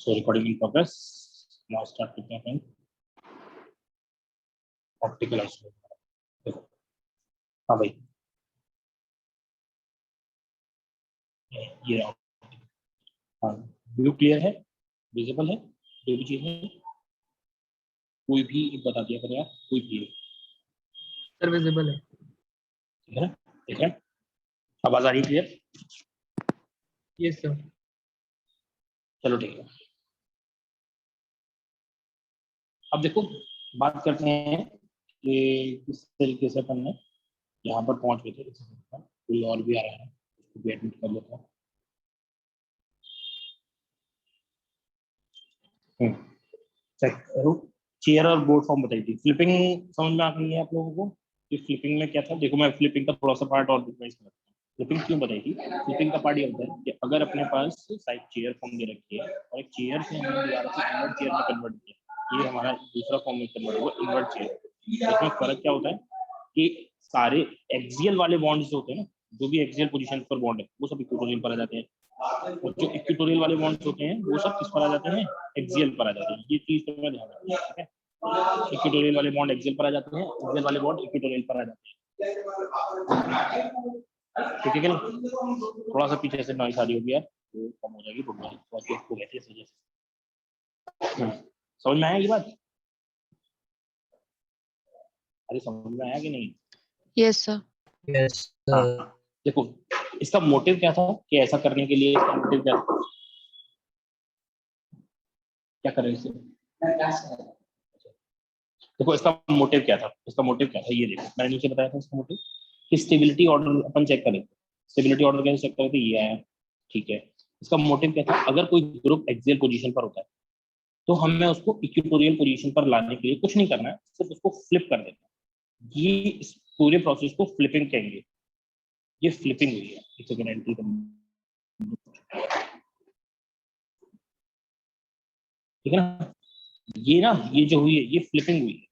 So recording in progress. Now start करते हैं optical isolation. देखो, हाँ भाई, ये रहा। हाँ, व्यू क्लियर है, विजिबल है, जो भी चीज है कोई भी बता दिया करें आप, कोई भी। सर विजिबल है। ठीक है, ठीक है, आवाज आ रही है क्लियर? Yes sir. चलो ठीक है। अब देखो, बात करते हैं कि किस तरीके से अपन ने यहाँ पर पहुंच गए थे। कोई और भी आ रहा है, उसको भी एडमिट कर लेता हूँ। चेक करो, चेयर और बोर्ड फॉर्म बताई थी। फ्लिपिंग समझ में आ गई है आप लोगों को कि फ्लिपिंग में क्या था? देखो, मैं फ्लिपिंग का थोड़ा सा पार्ट और डिफाइन करता हूँ। फ्लिपिंग क्यों बताई थी? फ्लिपिंग का पार्ट ये होता है कि अगर अपने पास साइड चेयर फॉर्म दे रखी है और एक चेयर से हमने दोबारा से इन्वर्ट चेयर में कन्वर्ट किया, ये हमारा दूसरा फॉर्म में कन्वर्ट हुआ इन्वर्ट चेयर। इसमें फर्क क्या होता है कि सारे एक्सियल वाले बॉन्ड्स होते हैं ना, जो भी एक्सियल पोजीशन पर बॉन्ड है वो सब इक्वेटोरियल पर आ जाते हैं, और जो इक्वेटोरियल वाले बॉन्ड्स होते हैं वो सब किस पर आ जाते हैं? एक्सियल पर आ जाते हैं। ये चीज तो मैं ध्यान रखना है, ठीक है? इक्वेटोरियल वाले बॉन्ड एक्सियल पर आ जाते हैं, एक्सियल वाले बॉन्ड इक्वेटोरियल पर आ जाते हैं। ठीक है कि नहीं? थोड़ा सा पीछे से नॉइस आ रही होगी यार, तो कम हो जाएगी, रुक जाएगी तो आपको कहते हैं इस वजह से। समझ में आया ये बात? अरे समझ में आया कि नहीं? Yes sir. यस हाँ, सर। देखो, इसका मोटिव क्या था कि ऐसा करने के लिए इसका मोटिव क्या था? क्या कर रहे हैं? देखो, इसका मोटिव क्या था? इसका मोटिव क्या था, ये देखो, मैंने नीचे बताया था इसका मोटिव कि स्टेबिलिटी ऑर्डर अपन चेक करें। स्टेबिलिटी ऑर्डर कैसे चेक करें? ये आया, ठीक है। इसका मोटिव क्या था? अगर कोई ग्रुप एक्सियल पोजीशन पर होता है तो हमें उसको इक्वेटोरियल पोजीशन पर लाने के लिए कुछ नहीं करना है, सिर्फ उसको फ्लिप कर देना है। ये इस पूरे प्रोसेस को फ्लिपिंग कहेंगे। ये फ्लिपिंग हुई है। एक सेकंड, एंट्री ठीक है ना? ये जो हुई है ये फ्लिपिंग हुई है।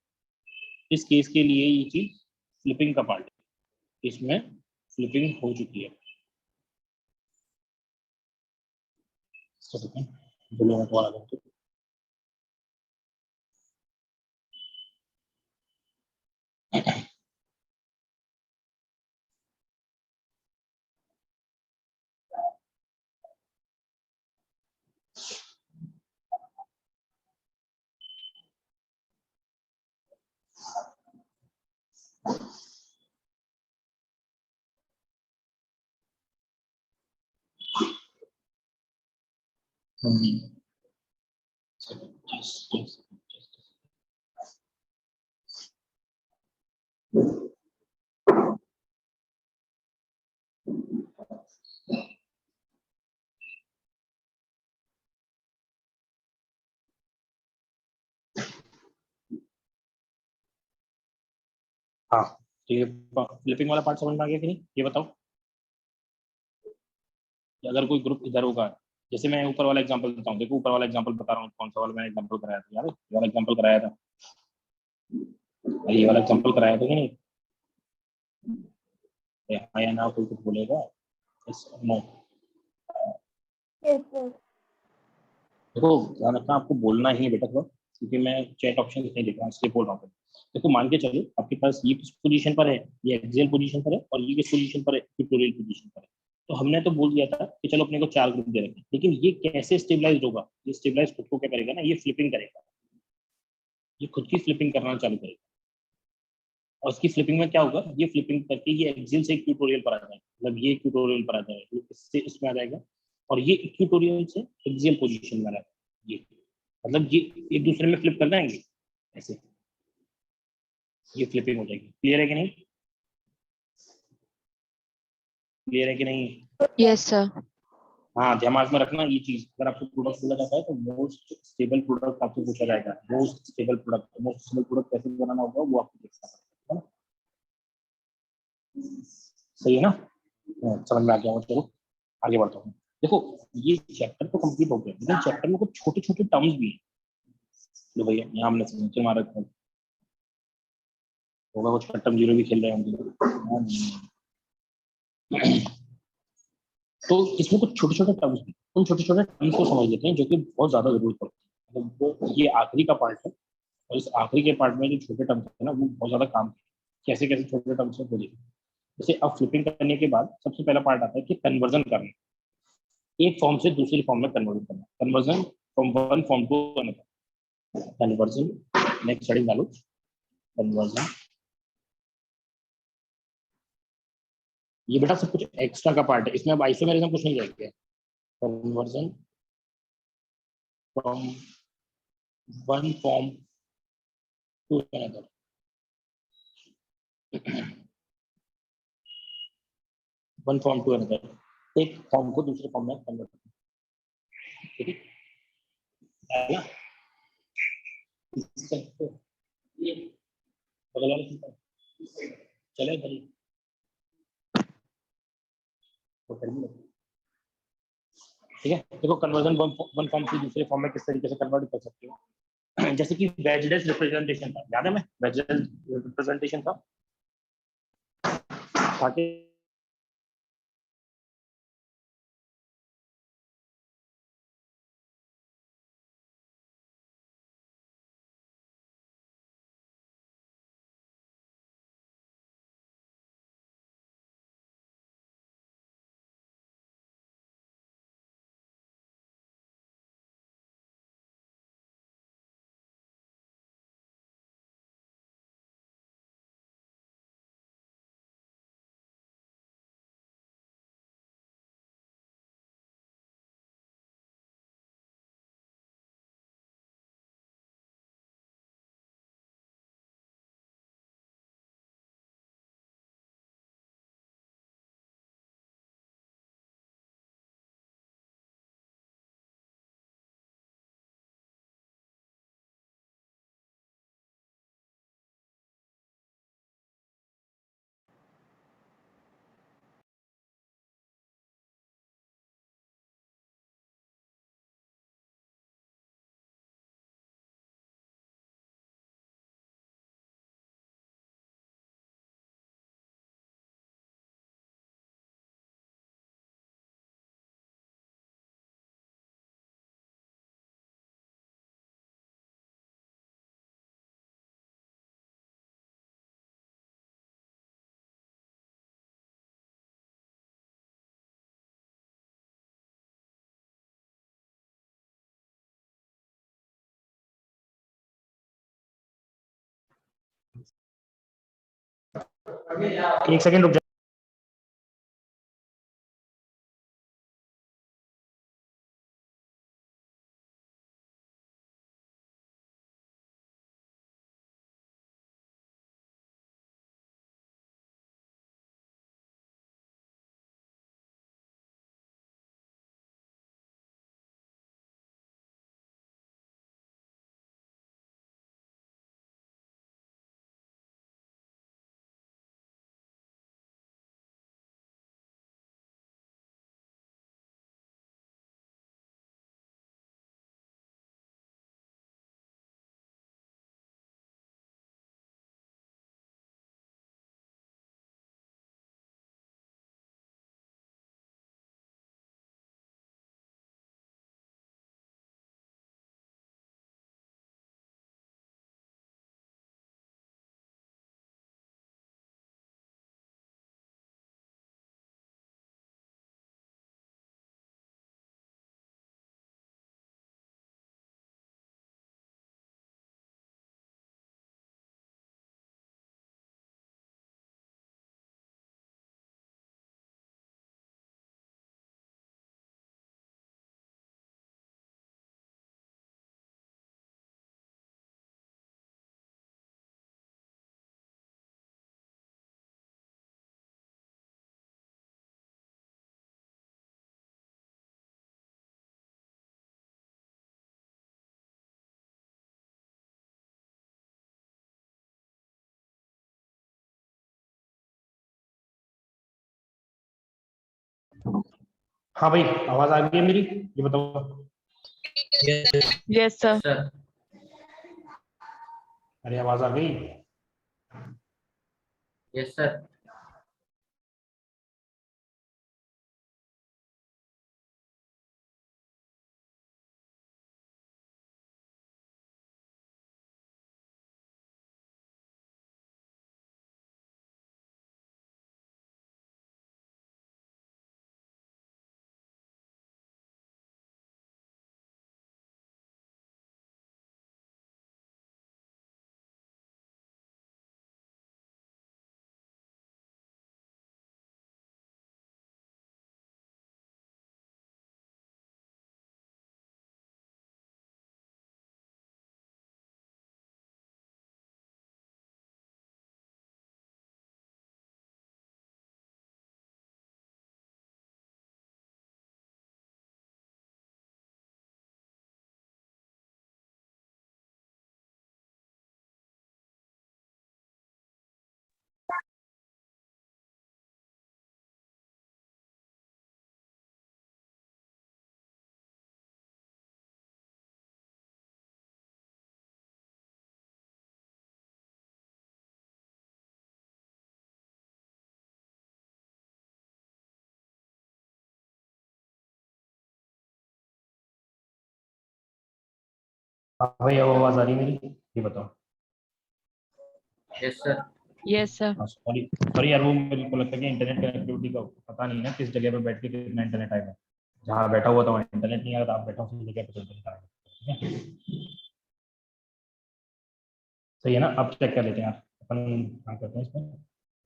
इस केस के लिए ये चीज फ्लिपिंग का पार्ट है, इसमें फ्लिपिंग हो चुकी है। बोलो मत वाला तो। हाँ, तो ये फ्लिपिंग वाला पार्ट समझ में आ गया कि नहीं? ये बताओ, कि अगर कोई ग्रुप इधर होगा, जैसे मैं ऊपर वाला एग्जांपल देता हूँ। देखो, ऊपर वाला एग्जांपल बता रहा हूँ, कौन सा वाला मैंने एग्जांपल कराया था यार? ये वाला एग्जांपल कराया था, ये वाला एग्जांपल कराया था कि नहीं? हाँ या ना, कोई कुछ बोलेगा? नो। देखो, ध्यान रखना, आपको बोलना ही है बेटा थोड़ा, क्योंकि मैं चैट ऑप्शन नहीं देख रहा हूँ, इसलिए बोल रहा हूँ। देखो, मान के चलो आपके पास ये किस पोजीशन पर है? ये एक्सियल पोजीशन पर है, और ये किस पोजीशन पर है? इक्वेटोरियल पोजीशन पर है। तो हमने तो बोल दिया था कि चलो अपने को 4 ग्रुप दे रखे, लेकिन ये कैसे स्टेबलाइज होगा? ये स्टेबलाइज खुद को क्या करेगा ना, ये फ्लिपिंग करेगा, ये खुद की फ्लिपिंग करना चालू करेगा। और इसकी फ्लिपिंग में क्या होगा? ये फ्लिपिंग करके ये एक्सियल से इक्वेटोरियल पर आ जाएगा, मतलब ये इक्वेटोरियल पर आ जाएगा, इससे इसमें आ जाएगा, और ये इक्वेटोरियल से एक्सियल पोजीशन में आ जाएगा। ये मतलब ये एक दूसरे में फ्लिप कर जाएंगे ऐसे, ये फ्लिपिंग हो जाएगी। क्लियर है कि नहीं? क्लियर है कि नहीं? Yes sir. हाँ, दिमाग में रखना ये चीज। अगर आपको प्रोडक्ट बोला जाता है तो मोस्ट स्टेबल प्रोडक्ट आपको पूछा जाएगा। मोस्ट स्टेबल प्रोडक्ट कैसे बनाना होगा वो आपको देखना है ना? सही है ना? समझ में आ गया? चलो आगे बढ़ता हूँ। देखो, ये चैप्टर तो कंप्लीट हो गया, लेकिन चैप्टर में कुछ छोटे छोटे टर्म्स भी हैं। लो भैया, यहाँ हमने सिग्नेचर मारा था, होगा कुछ टर्म जीरो भी खेल रहे होंगे। तो इसमें कुछ छोटे छोटे टर्म्स, उन छोटे छोटे टर्म्स को समझ लेते हैं जो कि बहुत ज्यादा जरूरत पड़ती है। मतलब वो ये आखिरी का पार्ट है, और इस आखिरी के पार्ट में जो छोटे टर्म्स है ना वो बहुत ज्यादा काम है। कैसे कैसे छोटे टर्म्स है वो देखिए। जैसे अब फ्लिपिंग करने के बाद सबसे पहला पार्ट आता है कि कन्वर्जन करना, एक फॉर्म से दूसरी फॉर्म में कन्वर्ट करना, conversion from one form to another, conversion. Next heading डालो, कन्वर्जन। ये बेटा सब कुछ एक्स्ट्रा का पार्ट है, इसमें अब आइसोमेरिज्म कुछ नहीं रहेगा। Conversion from one form to another, one form to another, एक फॉर्म को दूसरे फॉर्म में कन्वर्ट करना। ठीक है ना? ये बगल वाले चले इधर ही, वो कर भी लेते हैं। ठीक है, देखो कन्वर्जन वन फॉर्म से दूसरे फॉर्म में किस तरीके से कन्वर्ट कर सकते हो। जैसे कि वेजलेस रिप्रेजेंटेशन था, याद है? मैं वेजलेस रिप्रेजेंटेशन था ताकि एक सेकंड रुक जाओ। हाँ भाई, आवाज आ गई है मेरी? ये बताओ। Yes sir. अरे आवाज आ गई? Yes sir. हाँ भाई, अब आवाज आ रही है मेरी? ये बताओ। Yes sir. Yes sir. हाँ सॉरी सॉरी यार, वो मेरे को लगता है कि इंटरनेट कनेक्टिविटी का पता नहीं ना किस जगह पे बैठ के कितना इंटरनेट आएगा। जहाँ बैठा हुआ था वहाँ इंटरनेट नहीं आ रहा था, आप बैठा उसी जगह पे इंटरनेट आएगा। ठीक है, सही है ना? अब चेक कर लेते हैं यार अपन, क्या करते हैं इसमें।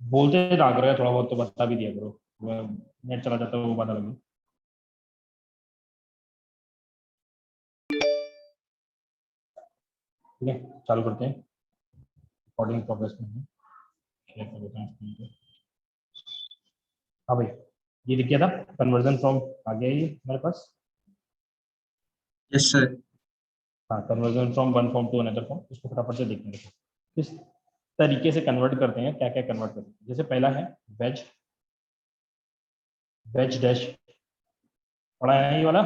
बोलते दाग रहे हैं थोड़ा बहुत तो बता भी दिया करो, नेट चला जाता है वो पता लगे। ठीक है, चालू करते हैं। रिकॉर्डिंग प्रोग्रेस में है, शेयर कर देते हैं स्क्रीन पे। हाँ भाई, ये दिख गया था कन्वर्जन फ्रॉम, आ गया ये मेरे पास। Yes sir. हाँ, conversion from one form to another form, इसको फटाफट से देखने देखो किस तरीके से कन्वर्ट करते हैं, क्या क्या कन्वर्ट करते हैं। जैसे पहला है वेज, वेज डैश, पढ़ा है ये वाला?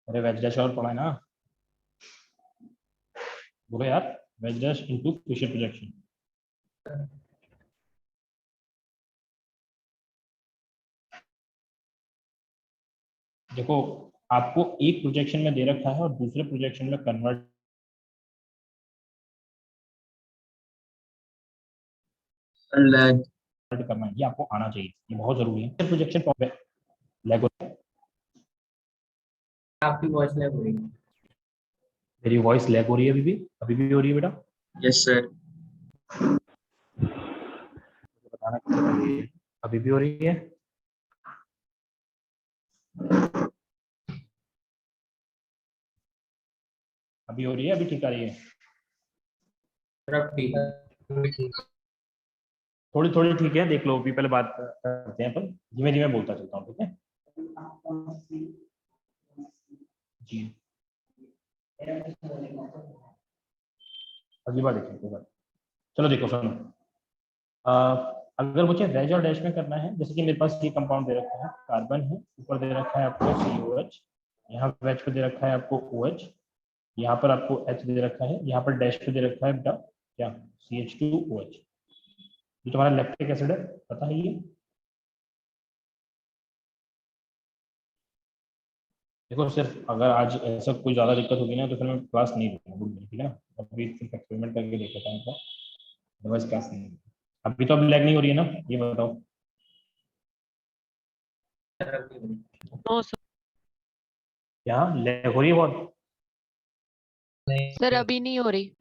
अरे वेज डैश और पढ़ा है ना, बोलो यार। Wedge dash into Fischer projection. देखो, आपको एक प्रोजेक्शन में दे रखा है और दूसरे प्रोजेक्शन में कन्वर्ट करना है, ये आपको आना चाहिए, ये बहुत जरूरी है। प्रोजेक्शन लैग हो रहा है, आपकी वॉइस लैग हो रही है। मेरी वॉइस लैग हो रही है अभी भी हो रही है बेटा? Yes sir. मुझे बताना कैसे हो रही है? अभी भी हो रही है? अभी हो रही है? अभी ठीक आ रही है? सर अब ठीक है। थोड़ी थोड़ी ठीक है, देख लो। अभी पहले बात करते हैं अपन, धीमे धीमे बोलता चलता हूँ, ठीक है जी। अगली बार देखिए, कोई बात। चलो देखो सुनो, अगर मुझे वेज और डैश में करना है, जैसे कि मेरे पास ये कंपाउंड दे रखा है, कार्बन है, ऊपर दे रखा है आपको COH, यहाँ वेज पे दे रखा है आपको OH, यहाँ पर आपको H दे रखा है, यहाँ पर डैश पे दे रखा है बेटा क्या, CH2OH। ये तुम्हारा लैक्टिक एसिड है, पता है ये? देखो, सिर्फ अगर आज ऐसा कोई ज़्यादा दिक्कत होगी ना तो फिर मैं क्लास नहीं दूंगा, ठीक है ना? अभी सिर्फ एक्सपेरिमेंट करके देख लेता हूँ, अदरवाइज क्लास नहीं दूंगा। अभी तो अब लैग नहीं हो रही है ना, ये बताओ। No sir. क्या लैग हो रही है बहुत? सर अभी नहीं हो रही।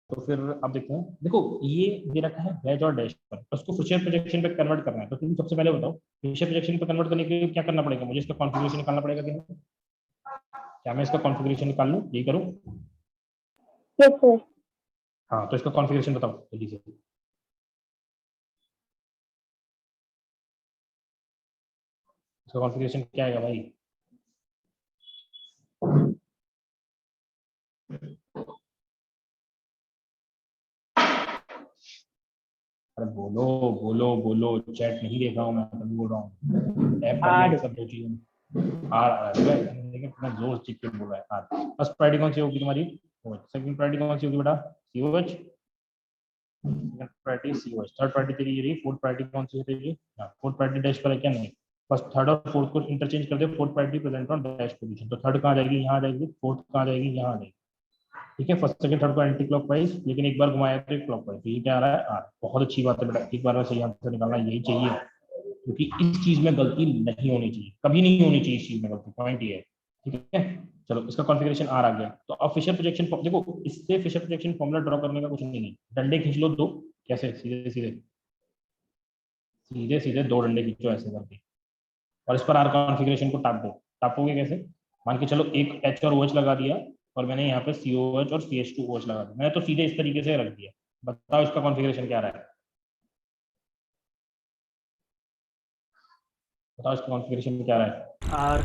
तो फिर अब देखते हैं। देखो, ये दे रखा है वेज और डैश पर, उसको फिशर प्रोजेक्शन पे कन्वर्ट करना है। तो तुम सबसे पहले बताओ, फिशर प्रोजेक्शन पे कन्वर्ट करने के लिए क्या करना पड़ेगा मुझे? इसका कॉन्फ़िगरेशन निकालना पड़ेगा कि नहीं? क्या मैं इसका कॉन्फ़िगरेशन निकाल लूँ, यही करूँ? Yes sir. हाँ, तो इसका कॉन्फ़िगरेशन बताओ जल्दी से। इसका कॉन्फ़िगरेशन क्या आएगा भाई? अरे बोलो बोलो बोलो, चैट नहीं देख रहा हूँ मैं, तभी बोल रहा हूँ। ऐप पर सब दो चीजें आ रहा है, लेकिन इतना जोर चिप के बोल रहा है। फर्स्ट प्रायोरिटी कौन सी होगी तुम्हारी? सेकंड प्रायोरिटी कौन सी होगी बेटा? COH। Second priority COH। Third priority तेरी ये रही। फोर्थ प्रायोरिटी कौन सी है तेरी? फोर्थ प्रायोरिटी डैश पर है क्या? नहीं। फर्स्ट थर्ड और फोर्थ को इंटरचेंज कर दे, fourth priority present on dash position. तो थर्ड कहाँ जाएगी? यहाँ जाएगी। फोर्थ कहाँ जाएगी? यहाँ आ जाएगी। ठीक है, फर्स्ट सेकंड थर्ड को एंटी क्लॉकवाइज, लेकिन एक बार घुमाया तो क्लॉकवाइज। तो ये क्या आ रहा है? आर। बहुत अच्छी बात है बेटा, एक बार में सही आंसर निकालना यही चाहिए, क्योंकि इस चीज में गलती नहीं होनी चाहिए, कभी नहीं होनी चाहिए इस चीज में गलती। पॉइंट ये है, ठीक है। चलो, इसका कॉन्फ़िगरेशन आर आ गया। तो अब फिशर प्रोजेक्शन देखो, इससे फिशर प्रोजेक्शन फॉर्मूला ड्रॉ करने का कुछ नहीं है। डंडे खींच लो दो, कैसे? सीधे सीधे सीधे सीधे दो डंडे खींचो ऐसे करके, और इस पर आर कॉन्फ़िगरेशन को टाप दो। टापोगे कैसे? मान के चलो एक H और OH लगा दिया, और मैंने यहाँ पे COH और CH2OH लगा दिया। मैंने तो सीधे इस तरीके से रख दिया। बताओ इसका कॉन्फ़िगरेशन क्या रहा है? बताओ इसका कॉन्फ़िगरेशन क्या रहा है? आर।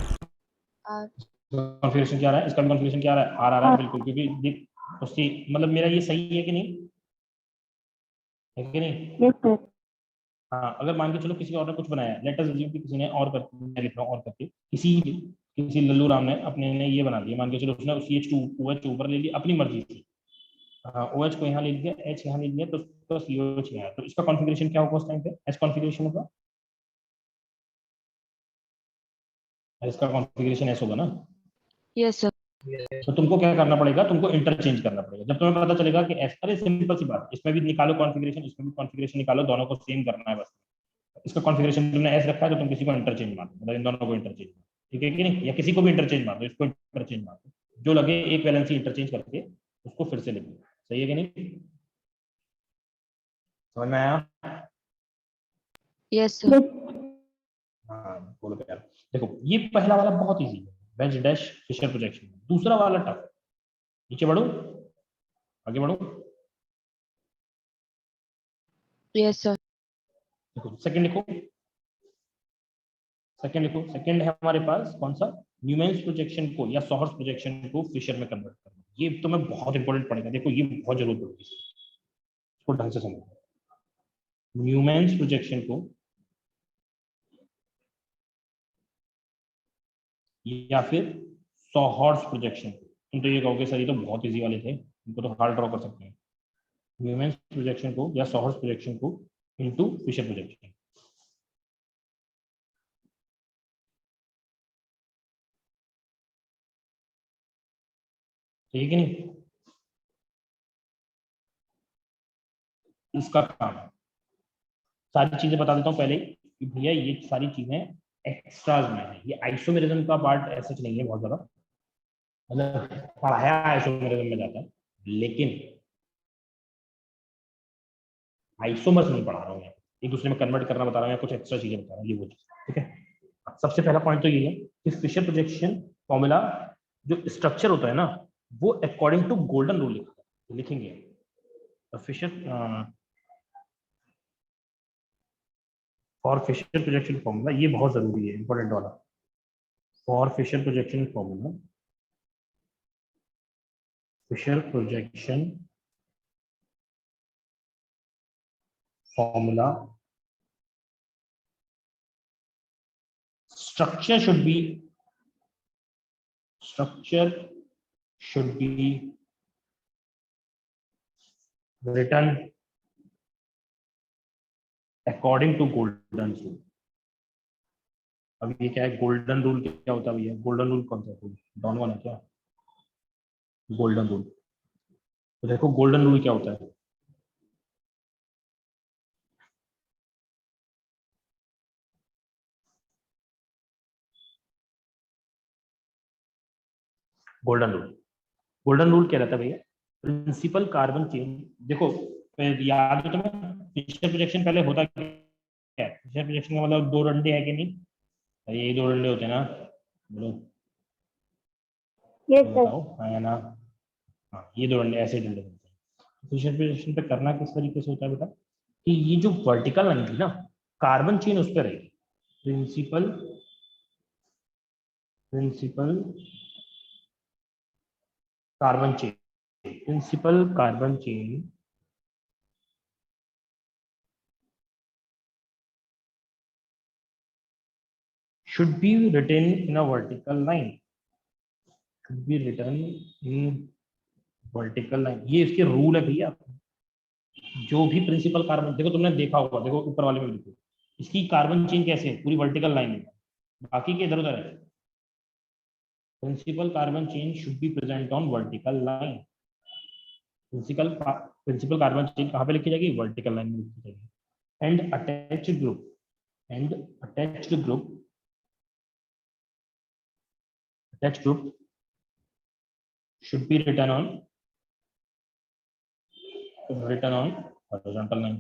कॉन्फ़िगरेशन क्या रहा है? इसका भी कॉन्फ़िगरेशन क्या रहा है? आर आ रहा है बिल्कुल, क्योंकि देख उसकी मतलब मेरा ये सही है कि नहीं, है कि नहीं? Yes sir. हाँ, अगर मान के चलो किसी और ने कुछ बनाया, लेट अस अज्यूम कि किसी ने और कर, मैं लिख रहा हूँ और करके, किसी लल्लू राम ने अपने ने ये बना दिया। मान के चलो उसने CH2OH ऊपर ले लिया अपनी मर्जी से, ओ एच को यहाँ लिख दिया, एच यहाँ लिख दिया, तो उसका COH यहाँ, तो इसका कॉन्फ़िगरेशन क्या होगा उस टाइम पे? एस कॉन्फ़िगरेशन होगा, इसका कॉन्फ़िगरेशन एस होगा ना। Yes sir. तो तुमको क्या करना पड़ेगा, तुमको इंटरचेंज करना पड़ेगा। जब तुम्हें पता चलेगा कि एस, अरे सिंपल सी बात, इसमें भी निकालो कॉन्फ़िगरेशन, इसमें भी कॉन्फ़िगरेशन निकालो, दोनों को सेम करना है बस। इसका कॉन्फ़िगरेशन तुमने एस रखा है तो तुम किसी को इंटरचेंज मार दो, मतलब इन दोनों को इंटरचेंज, ठीक है कि नहीं, या किसी को भी इंटरचेंज मार दो, इसको इंटरचेंज मार दो, जो लगे एक वैलेंसी इंटरचेंज करके उसको फिर से लिख दो। सही है कि नहीं, समझ में आया? Yes sir. हाँ बोलो यार। देखो ये पहला वाला बहुत इजी है, वेज डैश फिशर प्रोजेक्शन। दूसरा वाला टफ। नीचे बढ़ो, आगे बढ़ो। Yes sir. देखो सेकंड लिखो, सेकंड लिखो। सेकंड है हमारे पास कौन सा, न्यूमेंस प्रोजेक्शन को या सॉहर्स प्रोजेक्शन को फिशर में कन्वर्ट करना। ये तो मैं बहुत इंपॉर्टेंट पड़ेगा, देखो ये बहुत जरूरत पड़ेगी, इसको ढंग से समझो। न्यूमेंस प्रोजेक्शन को या फिर सॉहर्स प्रोजेक्शन को, तुम तो ये कहोगे सर ये तो बहुत इजी वाले थे, इनको तो हार्ड ड्रॉ कर सकते हैं। न्यूमेंस प्रोजेक्शन को या सॉहर्स प्रोजेक्शन को इनटू फिशर प्रोजेक्शन। ठीक है कि नहीं, इसका काम है। सारी चीजें बता देता हूँ पहले ही कि भैया ये सारी चीजें एक्स्ट्राज में है, ये आइसोमेरिज्म का पार्ट ऐसा नहीं है बहुत ज्यादा, मतलब पढ़ाया आइसोमेरिज्म में जाता है, लेकिन आइसोमर्स नहीं पढ़ा रहा हूँ मैं, एक दूसरे में कन्वर्ट करना बता रहा हूँ या कुछ एक्स्ट्रा चीजें बता रहा हूँ, ये वो चीज। ठीक है, सबसे पहला पॉइंट तो ये है कि फिशर प्रोजेक्शन फॉर्मूला जो स्ट्रक्चर होता है ना, वो अकॉर्डिंग टू गोल्डन रूल लिखेंगे। Fischer for Fischer projection formula, ये बहुत जरूरी है, इंपॉर्टेंट वाला। For Fischer projection formula, Fischer projection formula, structure should be written according to golden rule। अब ये क्या है गोल्डन रूल, क्या होता है भैया गोल्डन रूल? कौन सा रूल, डॉन वन है क्या गोल्डन रूल? तो देखो गोल्डन रूल क्या होता है, गोल्डन रूल, गोल्डन रूल क्या रहता है भैया, प्रिंसिपल कार्बन चेन। देखो याद है तुम्हें फिशर प्रोजेक्शन पहले होता क्या है, फिशर प्रोजेक्शन का मतलब दो डंडे है कि नहीं, ये दो डंडे होते हैं ना, बोलो यस सर। बताओ, हाँ या ना? हाँ ये दो डंडे, ऐसे डंडे होते हैं। फिशर प्रोजेक्शन पे करना किस तरीके से होता है बेटा, कि ये जो वर्टिकल लाइन थी ना, कार्बन चेन उस पर रहेगी, principal principal carbon chain, principal carbon chain should be written in a vertical line, should be written in vertical line। ये इसके रूल है भैया। जो भी प्रिंसिपल कार्बन, देखो तुमने देखा होगा, देखो ऊपर वाले में देखो, इसकी कार्बन चेन कैसे है, पूरी वर्टिकल लाइन में, बाकी के इधर उधर है। Principal carbon chain should be present on vertical line. Principal carbon chain कहाँ पे लिखी जाएगी, वर्टिकल लाइन में लिखी जाएगी। And attached group, and attached group, attached group should be written on horizontal line।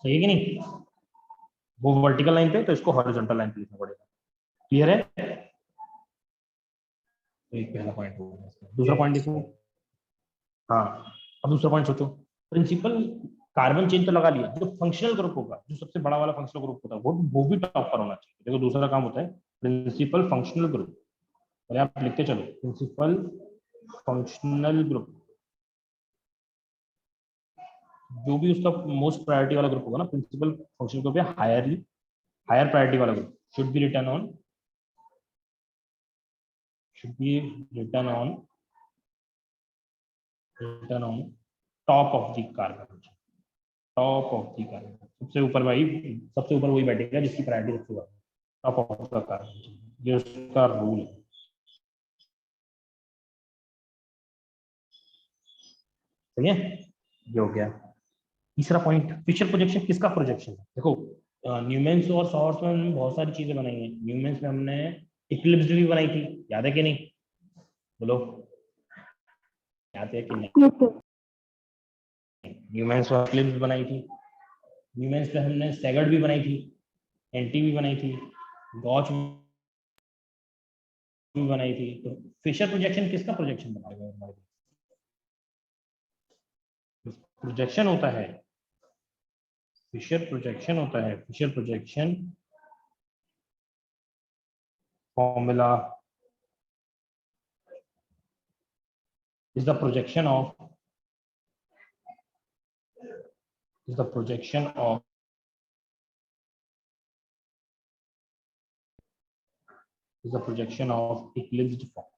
सही है कि नहीं, वो वर्टिकल लाइन पे तो इसको हॉरिजॉन्टल लाइन पे लिखना पड़ेगा। क्लियर है, तो एक पहला पॉइंट हो गया। दूसरा पॉइंट देखो, हाँ अब दूसरा पॉइंट सोचो, प्रिंसिपल कार्बन चेन तो लगा लिया, जो फंक्शनल ग्रुप होगा, जो सबसे बड़ा वाला फंक्शनल ग्रुप होता है वो भी टॉप पर होना चाहिए। देखो दूसरा काम होता है प्रिंसिपल फंक्शनल ग्रुप, और आप लिखते चलो प्रिंसिपल फंक्शनल ग्रुप, जो भी उसका मोस्ट प्रायोरिटी वाला ग्रुप होगा ना, प्रिंसिपल फंक्शनल ग्रुप या हायर प्रायोरिटी वाला group, should be return should be written on top of the carbon, top of the carbon, सबसे ऊपर भाई, सबसे ऊपर वही बैठेगा जिसकी प्रायोरिटी सबसे ऊपर, टॉप ऑफ द कार्बन, ये उसका रूल है। सही है, ये हो गया। तीसरा पॉइंट, फिशर प्रोजेक्शन किसका प्रोजेक्शन है? देखो न्यूमेंस और सॉर्स में हमने बहुत सारी चीजें बनाई हैं। न्यूमेंस में हमने इक्लिप्स भी बनाई थी, याद है कि नहीं? बोलो, याद है कि नहीं? Yes, sir. न्यूमेंस और इक्लिप्स बनाई थी। न्यूमेंस पे हमने स्टैगर्ड भी बनाई थी, एंटी भी बनाई थी, गॉच भी बनाई थी। तो फिशर प्रोजेक्शन किसका प्रोजेक्शन बनाएगा? प्रोजेक्शन होता है, फिशर प्रोजेक्शन होता है, Fischer projection formula is the projection of is the projection of eclipsed form।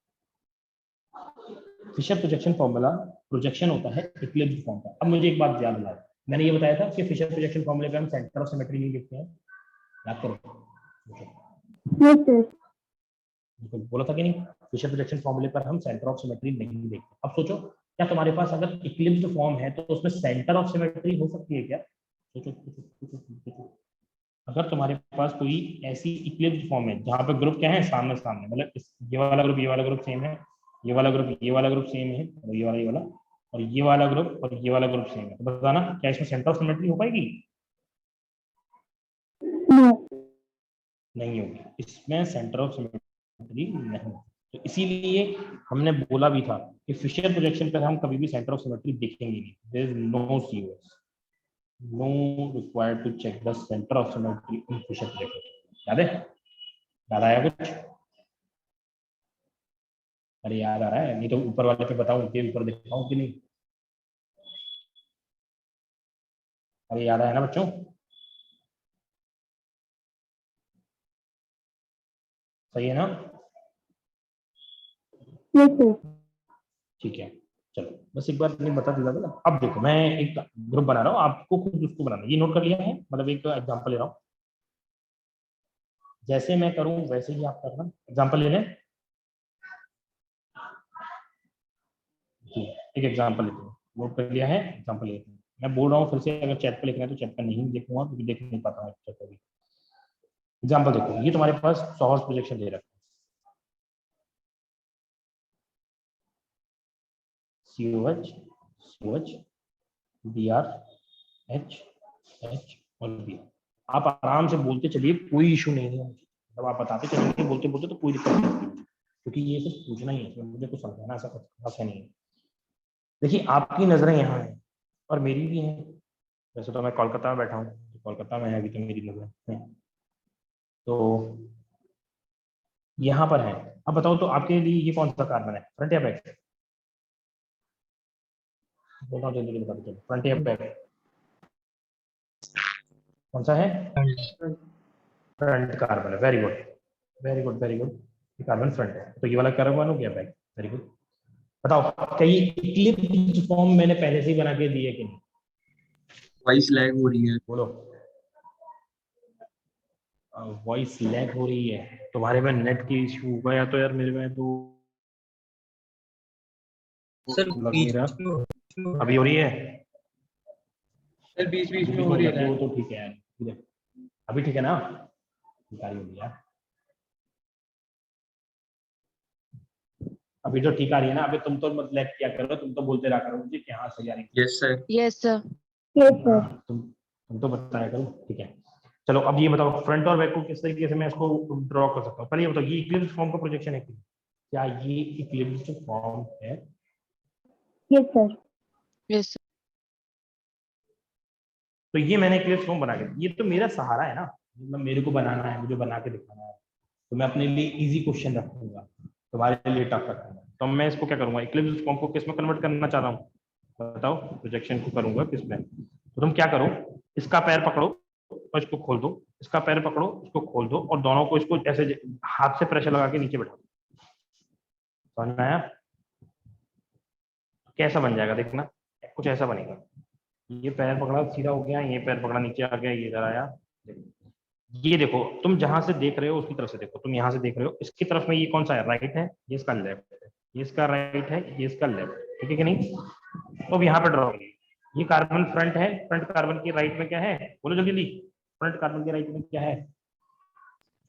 Fischer projection formula projection होता है इक्लिप्स्ड फॉर्म का। अब मुझे एक बात याद दिलाओ, मैंने ये बताया था कि फिशर प्रोजेक्शन फॉर्मूले पे हम सेंटर ऑफ सिमेट्री नहीं लिखते हैं, याद करो। Yes, sir. तो बोला था कि नहीं, फिशर प्रोजेक्शन फॉर्मूले पर हम सेंटर ऑफ सिमेट्री नहीं देखते। अब सोचो, क्या तुम्हारे पास अगर इक्लिप्स्ड फॉर्म है तो उसमें सेंटर ऑफ सिमेट्री हो सकती है क्या? सोचो सोचो सोचो सोचो। अगर तुम्हारे पास कोई ऐसी इक्लिप्स्ड फॉर्म है जहाँ पे ग्रुप क्या है, सामने सामने, मतलब ये वाला ग्रुप सेम है, ये वाला ग्रुप सेम है, और ये वाला और ये वाला ग्रुप और ये वाला ग्रुप सेम है, तो बताना क्या इसमें सेंटर ऑफ सिमेट्री हो पाएगी? No. नहीं होगी, इसमें सेंटर ऑफ सिमेट्री नहीं। तो इसीलिए हमने बोला भी था कि फिशर प्रोजेक्शन पर हम कभी भी सेंटर ऑफ सिमेट्री देखेंगे नहीं। There is no COS, no required to check the centre of symmetry in Fischer projection. याद है? याद आया कुछ? अरे याद आ रहा है, नहीं तो ऊपर वाले पे बताऊं, के ऊपर दिखाऊं कि नहीं? अरे याद आया ना बच्चों? सही है ना? Yes, sir. ठीक है, चलो बस एक बार नहीं बता दिया था ना। अब देखो, मैं एक ग्रुप बना रहा हूँ, आपको खुद उसको बनाना है। ये नोट कर लिया है, मतलब एक एग्जांपल ले रहा हूँ, जैसे मैं करूँ वैसे ही आप करना। एग्जांपल ले लें, एक एग्जांपल लेते हैं, नोट कर लिया है, एग्जांपल लेते हैं। मैं बोल रहा हूँ फिर से, अगर चैट पे लिखना है तो चैट पे नहीं देखूंगा क्योंकि देख नहीं पाता हूँ चैट पे भी। एग्जांपल देखो, ये तुम्हारे पास सॉर्स प्रोजेक्शन दे रखा है, COH COH BR H H और B। आप आराम से बोलते चलिए, कोई इशू नहीं है, मतलब आप बताते चलेंगे बोलते बोलते तो कोई दिक्कत नहीं है, क्योंकि ये सिर्फ पूछना ही है, मुझे कुछ समझाना ऐसा कुछ खास है नहीं है। देखिए, आपकी नजरें यहाँ हैं और मेरी भी हैं। वैसे तो मैं कोलकाता में बैठा हूँ, तो कोलकाता में है अभी तो मेरी नजरें हैं, तो यहाँ पर है। अब बताओ तो आपके लिए ये कौन सा कार्बन है, फ्रंट या बैक? बोल रहा हूँ जल्दी बता दो, फ्रंट या बैक कौन सा है? फ्रंट कार्बन है। Very good very good very good, ये कार्बन फ्रंट है, तो ये वाला कार्बन हो गया बैक। Very good. बताओ क्या ये इक्लिप्स्ड फॉर्म मैंने पहले से ही बना के दी है कि नहीं? वॉइस लैग हो रही है। बोलो। वॉइस लैग हो रही है? तुम्हारे में नेट की इशू होगा या तो यार मेरे में तो सर लग नहीं बीच रहा। में अभी हो रही है? सर बीच में हो हो रही जाती है है। वो तो ठीक है यार, अभी ठीक है ना? ठीक हो गया, अभी तो ठीक आ रही है ना? अभी तुम तो मत लैग किया करो, तुम तो बोलते रहा करो मुझे कि हाँ सही आ रही है। Yes sir. Yes, sir. Yes, sir. हाँ, तुम तो बताया करो, ठीक है। चलो अब ये बताओ, फ्रंट और बैक को किस तरीके से मैं इसको ड्रॉ कर सकता हूँ? पहले ये बताओ, ये इक्लिप्स्ड फॉर्म का प्रोजेक्शन है क्या? ये इक्लिप्स्ड फॉर्म है? Yes, sir. Yes, sir. तो ये मैंने इक्लिप्स्ड फॉर्म बना के, ये तो मेरा सहारा है ना, मतलब मेरे को बनाना है, मुझे बना के दिखाना है, तो मैं अपने लिए इजी क्वेश्चन रखूंगा, तुम्हारे लिए टफ रखूंगा। तो मैं इसको क्या करूंगा, इक्लिप्स्ड फॉर्म को किस में कन्वर्ट करना चाह रहा हूँ? बताओ, प्रोजेक्शन को करूंगा किसमें? तो तुम क्या करो, इसका पैर पकड़ो और इसको खोल दो, इसका पैर पकड़ो इसको खोल दो, और दोनों को इसको ऐसे हाथ से प्रेशर लगा के नीचे बैठा दो। समझ में आया? कैसा बन जाएगा देखना, कुछ ऐसा बनेगा। ये पैर पकड़ा सीधा हो गया, ये पैर पकड़ा नीचे आ गया, ये इधर आया। ये देखो, तुम जहां से देख रहे हो उसकी तरफ से देखो, तुम यहाँ से देख रहे हो इसकी तरफ में, ये कौन सा है? राइट है, ये इसका लेफ्ट है, ये इसका राइट है, ये इसका लेफ्ट, ठीक है कि नहीं? तो अब यहाँ पे ड्रॉ करिए। ये कार्बन फ्रंट है, फ्रंट कार्बन के राइट में क्या है? बोलो जल्दी जल्दी, फ्रंट कार्बन के राइट में क्या है?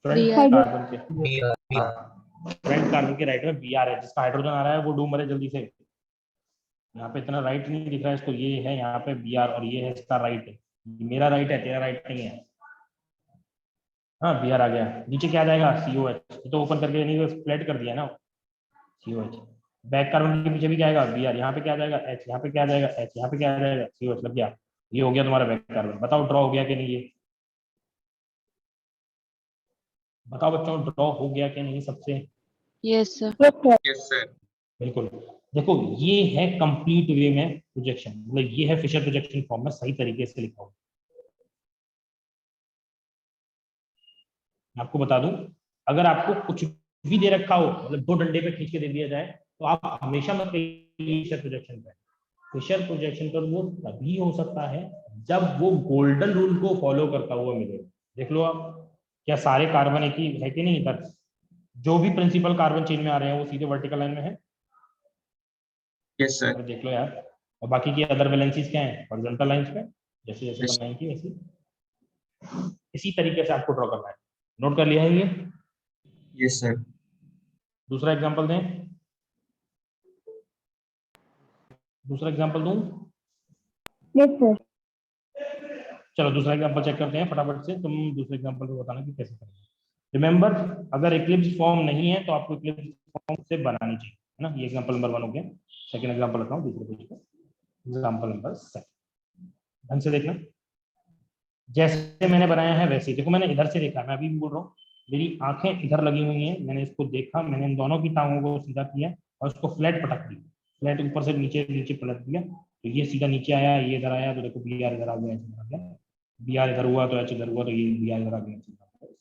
Front BR। कार्बन के, फ्रंट कार्बन के राइट में Br है, जिसका हाइड्रोजन आ रहा है वो डूब मरे जल्दी से। यहाँ पे इतना राइट नहीं दिख रहा है इसको, ये है यहाँ पे Br और ये है इसका राइट है। मेरा राइट है, तेरा राइट नहीं है। हाँ Br आ गया, नीचे क्या आ जाएगा? COH, तो ओपन करके नहीं फ्लैट कर दिया ना COH। बैक कार्बन के पीछे भी क्या आएगा? Br। यहाँ पे क्या आ जाएगा? H। यहाँ पे क्या आ जाएगा? H। यहाँ पे क्या आ जाएगा? COH। लग गया, ये हो गया तुम्हारा बैक कार्बन। बताओ ड्रॉ हो गया कि नहीं? ये बताओ बच्चों, ड्रॉ हो गया कि नहीं सबसे? Yes, sir. Yes, sir. Yes sir. बिल्कुल। देखो ये है कंप्लीट वे में प्रोजेक्शन, मतलब ये है फिशर प्रोजेक्शन फॉर्म में सही तरीके से लिखा हुआ। मैं आपको बता दूं, अगर आपको कुछ भी दे रखा हो, मतलब दो डंडे पे खींच के दे दिया जाए, तो आप हमेशा मत कहिए फिशर प्रोजेक्शन पे। फिशर प्रोजेक्शन पर वो तभी हो सकता है जब वो गोल्डन रूल को फॉलो करता हुआ मिले। देख लो आप, क्या सारे कार्बन एक ही है कि नहीं? इधर जो भी प्रिंसिपल कार्बन चेन में आ रहे हैं वो सीधे वर्टिकल लाइन में है। Yes sir. देख लो यार, और बाकी की अदर वैलेंसीज क्या है? हॉरिजॉन्टल लाइंस पे, जैसे जैसे Yes. बनाई थी वैसी। इसी तरीके से आपको ड्रॉ करना है। नोट कर लिया है ये? Yes sir. दूसरा एग्जांपल दें? दूसरा एग्जांपल दूं? Yes, sir. चलो दूसरा एग्जांपल चेक करते हैं फटाफट से। तुम दूसरे एग्जांपल को बताना कि कैसे करेंगे। रिमेंबर, अगर इक्लिप्स फॉर्म नहीं है तो आपको इक्लिप्स फॉर्म से बनानी चाहिए, है ना? ये एग्जांपल नंबर 1 हो गया। सेकंड एग्जांपल बताऊं दूसरे पेज पे, एग्जांपल नंबर 7। ढंग से देखना, जैसे मैंने बनाया है वैसे ही देखो। मैंने इधर से देखा, मैं अभी भी बोल रहा हूँ, मेरी आंखें इधर लगी हुई हैं, मैंने इसको देखा, मैंने इन दोनों की टांगों को सीधा किया और उसको फ्लैट पटक दिया, फ्लैट ऊपर से नीचे नीचे पलट दिया, तो ये सीधा नीचे आया, ये इधर आया, तो देखो Br इधर आ गया, इधर आ गया, Br इधर हुआ तो H इधर हुआ, तो ये Br इधर आ गया,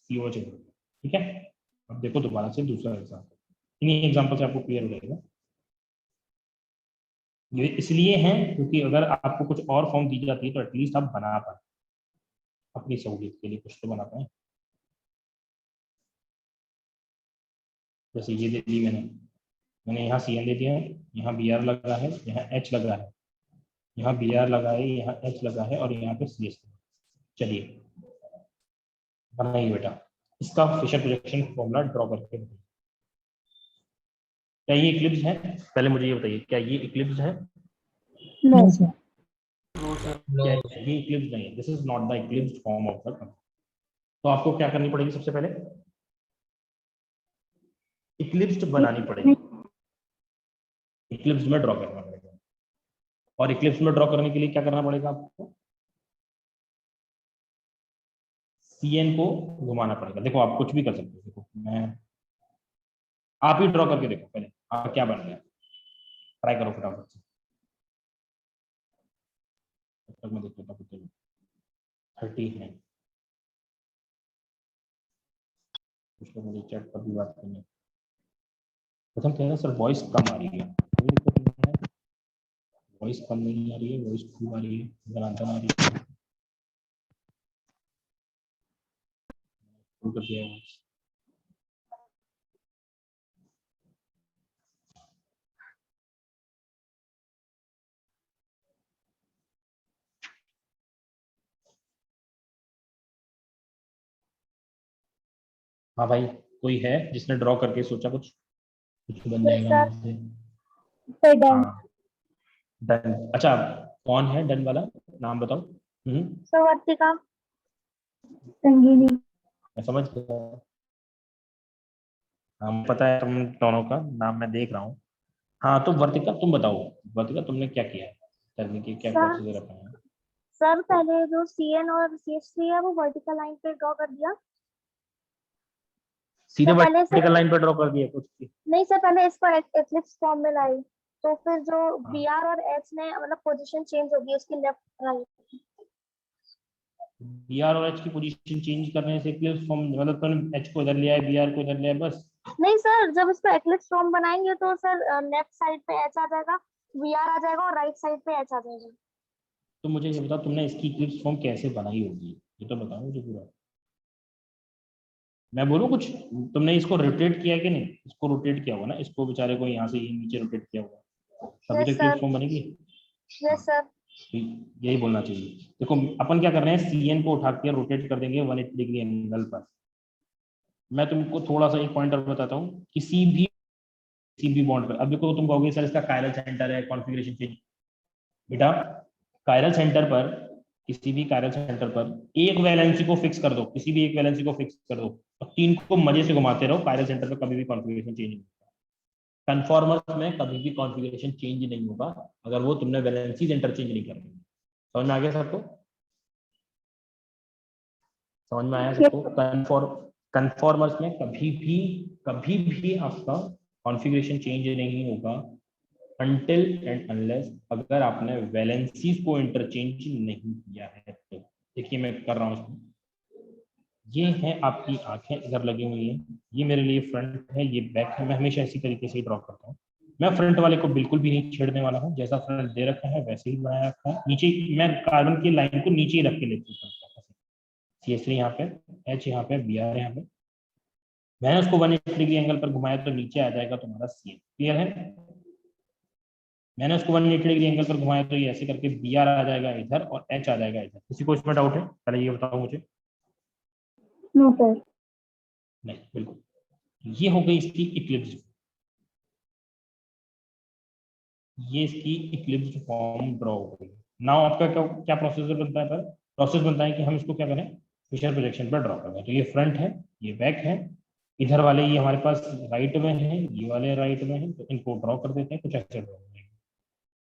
COH इधर हुआ। ठीक है, अब देखो दोबारा से दूसरा एग्जाम्पल। इन्हीं एग्जाम्पल से आपको क्लियर हो जाएगा। ये इसलिए है क्योंकि अगर आपको कुछ और फॉर्म दी जाती है तो एटलीस्ट आप बना पाए, अपनी सहूलियत के लिए कुछ तो बना पाए। जैसे ये दे दी मैंने यहाँ CN दे दिया है, यहाँ Br लगा है, यहाँ H लगा है, यहाँ Br लगा है, यहाँ H लगा है और यहाँ पे CH। चलिए बनाइए बेटा, इसका फिशर प्रोजेक्शन फॉर्मूला ड्रॉ करके बताइए। क्या ये इक्लिप्स है? पहले मुझे ये बताइए, क्या ये इक्लिप्स है? No, sir. क्या ये इक्लिप्स नहीं है? This is not the Eclipse form of the compound. तो आपको क्या करनी पड़ेगी? सबसे पहले इक्लिप्स बनानी पड़ेगी, इक्लिप्स में ड्रॉ करना पड़ेगा। और इक्लिप्स में ड्रॉ करने के लिए क्या करना पड़ेगा आपको? CN को घुमाना पड़ेगा। देखो आप कुछ भी कर सकते हो, देखो आप ही ड्रॉ करके देखो पहले आप क्या बन गया, ट्राई करो फटाफट से। तब तक मैं देख लेता हूँ कितने 30 है। उसको मुझे चैट पर भी बात करनी है। प्रथम कह रहे हैं सर वॉइस कम आ रही है, कोई दिक्कत नहीं है, वॉइस कम नहीं आ रही है, वॉइस खूब आ रही है, दनादन आ रही है। कर दिया है voice। हाँ भाई, कोई है जिसने ड्रॉ करके सोचा कुछ कुछ बन जाएगा Sir. मुझसे? Sir, done. हाँ डन। अच्छा कौन है डन वाला, नाम बताओ। So, Vartika. Sangeeni. मैं समझ गया, नाम पता है तुम दोनों का, नाम मैं देख रहा हूँ। हाँ तो वर्तिका तुम बताओ, वर्तिका तुमने क्या किया है करने की, क्या सर प्रोसीजर अपनाया? सर पहले जो CN और CH3 है वो वर्टिकल लाइन पे ड्रॉ कर दिया। सीधे तो पहले वर्टिकल सर लाइन पे ड्रॉ कर दिया कुछ? नहीं सर, पहले इसको एक्लिप्स फॉर्म में लाई, तो फिर जो हाँ। Br और H ने मतलब पोजीशन चेंज होगी उसकी लेफ्ट राइट। Br और H की पोजीशन चेंज करने से इक्लिप्स फॉर्म, मतलब तुमने H को इधर लिया है, Br को इधर लिया है, बस नहीं सर, जब इसको एक्लिप्स फॉर्म बनाएंगे तो सर लेफ्ट साइड पे एच आ जाएगा, वी आर आ जाएगा, और राइट साइड पे एच आ जाएगा। तो मुझे ये बताओ तुमने इसकी इक्लिप्स फॉर्म कैसे बनाई होगी, ये तो बताओ मुझे पूरा। मैं बोलूँ कुछ, तुमने इसको रोटेट किया कि नहीं, इसको रोटेट किया होगा ना, इसको बेचारे को यहाँ से ये नीचे रोटेट किया होगा, तभी तो यस इक्लिप्स सर। फॉर्म बनेगी। हाँ, यस सर। तो यही बोलना चाहिए। देखो अपन क्या कर रहे हैं, सी एन को उठा के रोटेट कर देंगे 180 डिग्री एंगल पर। मैं तुमको थोड़ा सा एक पॉइंटर बताता हूँ, किसी भी बॉन्ड पर, अब देखो तुम कहोगे सर इसका कायरल सेंटर है, कॉन्फ़िगरेशन चेंज। बेटा कायरल सेंटर पर, किसी भी कायरल सेंटर पर एक वैलेंसी को फिक्स कर दो, किसी भी एक वैलेंसी को फिक्स कर दो और तीन को मजे से घुमाते रहो, कायरल सेंटर पर कभी भी कॉन्फ़िगरेशन चेंज नहीं होगा। कन्फॉर्मर्स में कभी भी कॉन्फ़िगरेशन चेंज नहीं होगा अगर वो तुमने वैलेंसीज इंटरचेंज नहीं करनी। समझ में आ गया सबको? समझ में आया सबको? कन्फॉर्मर्स में कभी भी आपका कॉन्फ़िगरेशन चेंज नहीं होगा until and unless अगर आपने वैलेंसीज को इंटरचेंज नहीं किया है तो। देखिए मैं कर रहा हूँ इसमें, ये है आपकी आंखें इधर लगी हुई हैं, ये मेरे लिए फ्रंट है, ये बैक है। मैं हमेशा इसी तरीके से ही ड्रॉ करता हूँ। मैं फ्रंट वाले को बिल्कुल भी नहीं छेड़ने वाला हूँ, जैसा फ्रंट दे रखा है वैसे ही बनाया रखा है। नीचे मैं कार्बन की लाइन को नीचे ही रख के लेती हूँ, CH3 यहाँ पे, H यहाँ पे, Br यहाँ पे। मैंने उसको 180 डिग्री एंगल पर घुमाया तो नीचे आ जाएगा तुम्हारा CN। क्लियर है? मैंने उसको 180 डिग्री एंगल पर घुमाया तो ये ऐसे करके Br आ जाएगा इधर और H आ जाएगा इधर। किसी को इसमें डाउट है? पहले ये बताओ मुझे। No sir. नहीं, बिल्कुल। ये हो गई इसकी इक्लिप्स, ये इसकी इक्लिप्स फॉर्म ड्रॉ हो गई। नाउ आपका क्या क्या प्रोसेसर बनता है? प्रोसेस बनता है कि हम इसको क्या करें, फिशर प्रोजेक्शन पर ड्रॉ करें। तो ये फ्रंट है, ये बैक है, इधर वाले ये हमारे पास राइट में है, ये वाले राइट में है, तो इनको ड्रॉ कर देते हैं कुछ ऐसे ड्रॉ हो जाएंगे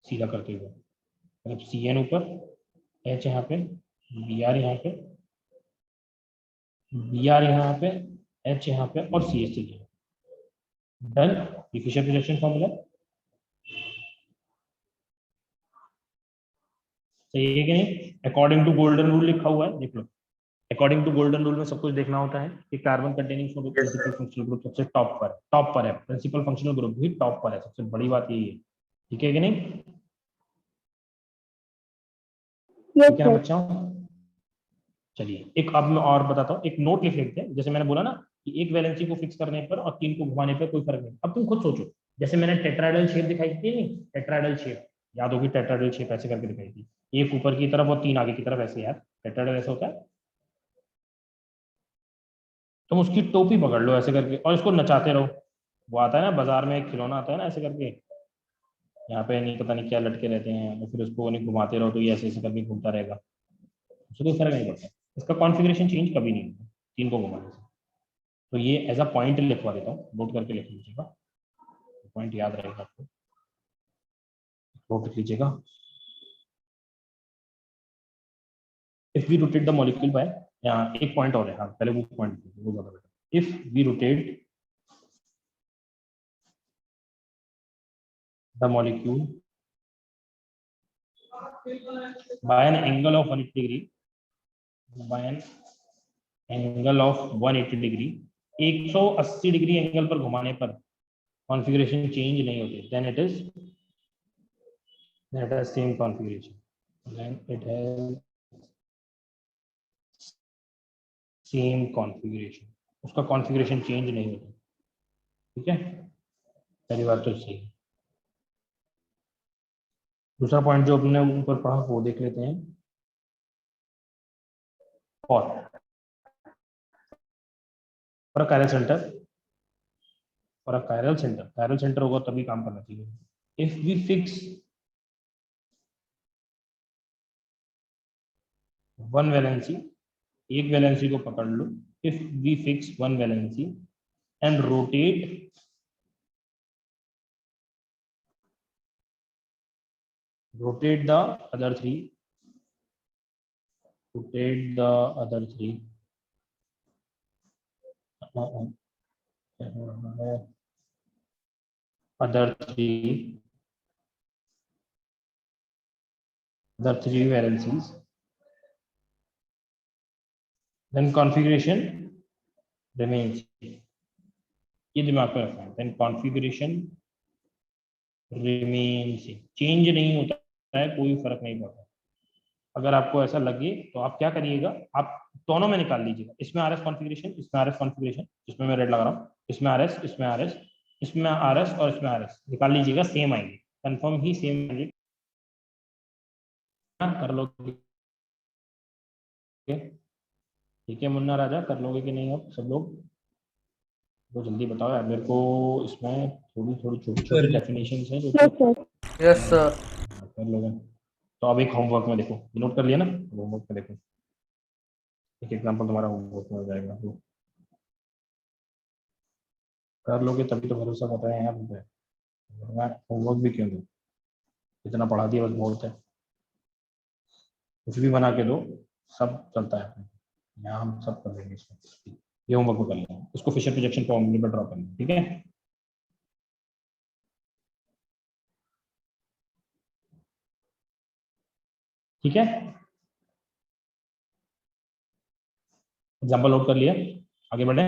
सीधा करते हुए। मतलब CN ऊपर, H यहाँ पे, Br यहाँ पे, Br यहाँ पे, H यहाँ पे और CH3 यहाँ पे। डन। ये फिशर प्रोजेक्शन फॉर्मूला सही है कि नहीं? अकॉर्डिंग टू गोल्डन रूल लिखा हुआ है, देख लो। अकॉर्डिंग टू गोल्डन रूल में सब कुछ देखना होता है कि carbon containing Yes, principal sir. Functional group सबसे टॉप पर है, प्रिंसिपल फंक्शनल ग्रुप भी टॉप पर है, सबसे बड़ी बात यही है। ठीक है कि नहीं? यस ठीक है ना सर। बच्चों? चलिए एक अब मैं और बताता हूँ, एक नोट लिख लेते हैं। जैसे मैंने बोला ना कि एक वैलेंसी को फिक्स करने पर और तीन को घुमाने पर कोई फर्क नहीं। अब तुम खुद सोचो, जैसे मैंने टेट्राइडल शेप दिखाई थी नहीं, टेट्राइडल शेप याद होगी, टेट्राइडल शेप ऐसे करके दिखाई थी, एक ऊपर की तरफ और तीन आगे की तरफ, ऐसे यार टेट्राइडल ऐसा होता है। तुम उसकी टोपी पकड़ लो ऐसे करके और इसको नचाते रहो। वो आता है ना बाजार में, एक खिलौना आता है ना ऐसे करके, यहाँ पे नहीं पता नहीं क्या लटके रहते हैं, और फिर उसको नहीं घुमाते रहो तो ये ऐसे ऐसे करके घूमता रहेगा, उससे कोई फर्क नहीं पड़ता। इसका कॉन्फ़िगरेशन चेंज कभी नहीं होगा तीन को घुमाने से। तो ये एज अ पॉइंट लिखवा देता हूँ, नोट करके लिख लीजिएगा, पॉइंट याद रहेगा आपको, नोट लिख लीजिएगा। If we rotate the molecule by, यहाँ एक पॉइंट और है, हाँ पहले वो पॉइंट वो ज्यादा better. If we rotate the molecule by an angle of 180 degree, by an angle of 180 degree, 180 degree angle पर घुमाने पर कॉन्फ़िगरेशन चेंज नहीं होती, then it is same configuration, then it has same configuration, उसका configuration change नहीं होता। ठीक है, पहली बात तो सही। दूसरा पॉइंट जो अपने ऊपर पढ़ा वो देख लेते हैं। और कायरल सेंटर, और कायरल सेंटर होगा तभी काम करना चाहिए। If we fix one valency, एक वैलेंसी को पकड़ लो, if we fix one valency and rotate the other three, rotate the other three, other three, other three valencies, then configuration remains. ये दिमाग में रखना है। Then configuration remain same, change नहीं होता है, कोई फर्क नहीं पड़ता। अगर आपको ऐसा लगे तो आप क्या करिएगा, आप दोनों में निकाल लीजिएगा, इसमें आरएस कॉन्फ़िगरेशन, इसमें आरएस कॉन्फ़िगरेशन, इसमें मैं रेड लगा रहा हूँ, इसमें आरएस, इसमें आरएस, इसमें आरएस और इसमें आरएस, निकाल लीजिएगा, सेम आएंगे, कंफर्म ही सेम आएंगे। कर लो, ठीक है मुन्ना राजा, कर लोगे कि नहीं आप सब लोग? तो जल्दी बताओ यार मेरे को, इसमें थोड़ी थोड़ी छोटी छोटी डेफिनेशन है जो यस सर। कर लोगे तो। अब एक होमवर्क में देखो, नोट कर लिया ना, होमवर्क में देखो, एक एग्जांपल तुम्हारा होमवर्क में हो जाएगा, तो कर लोगे तभी तो भरोसा कर रहे हैं यार मुझे, वरना होमवर्क भी क्यों दो, इतना पढ़ा दिया बस बहुत है, कुछ भी बना के दो, सब चलता है यहाँ, हम सब कर देंगे इसमें। ये होमवर्क में कर लेंगे, उसको फिशर प्रोजेक्शन फॉर्मूले में ड्रॉ करना, ठीक है। ठीक है, एग्जाम्पल नोट कर लिया, आगे बढ़े।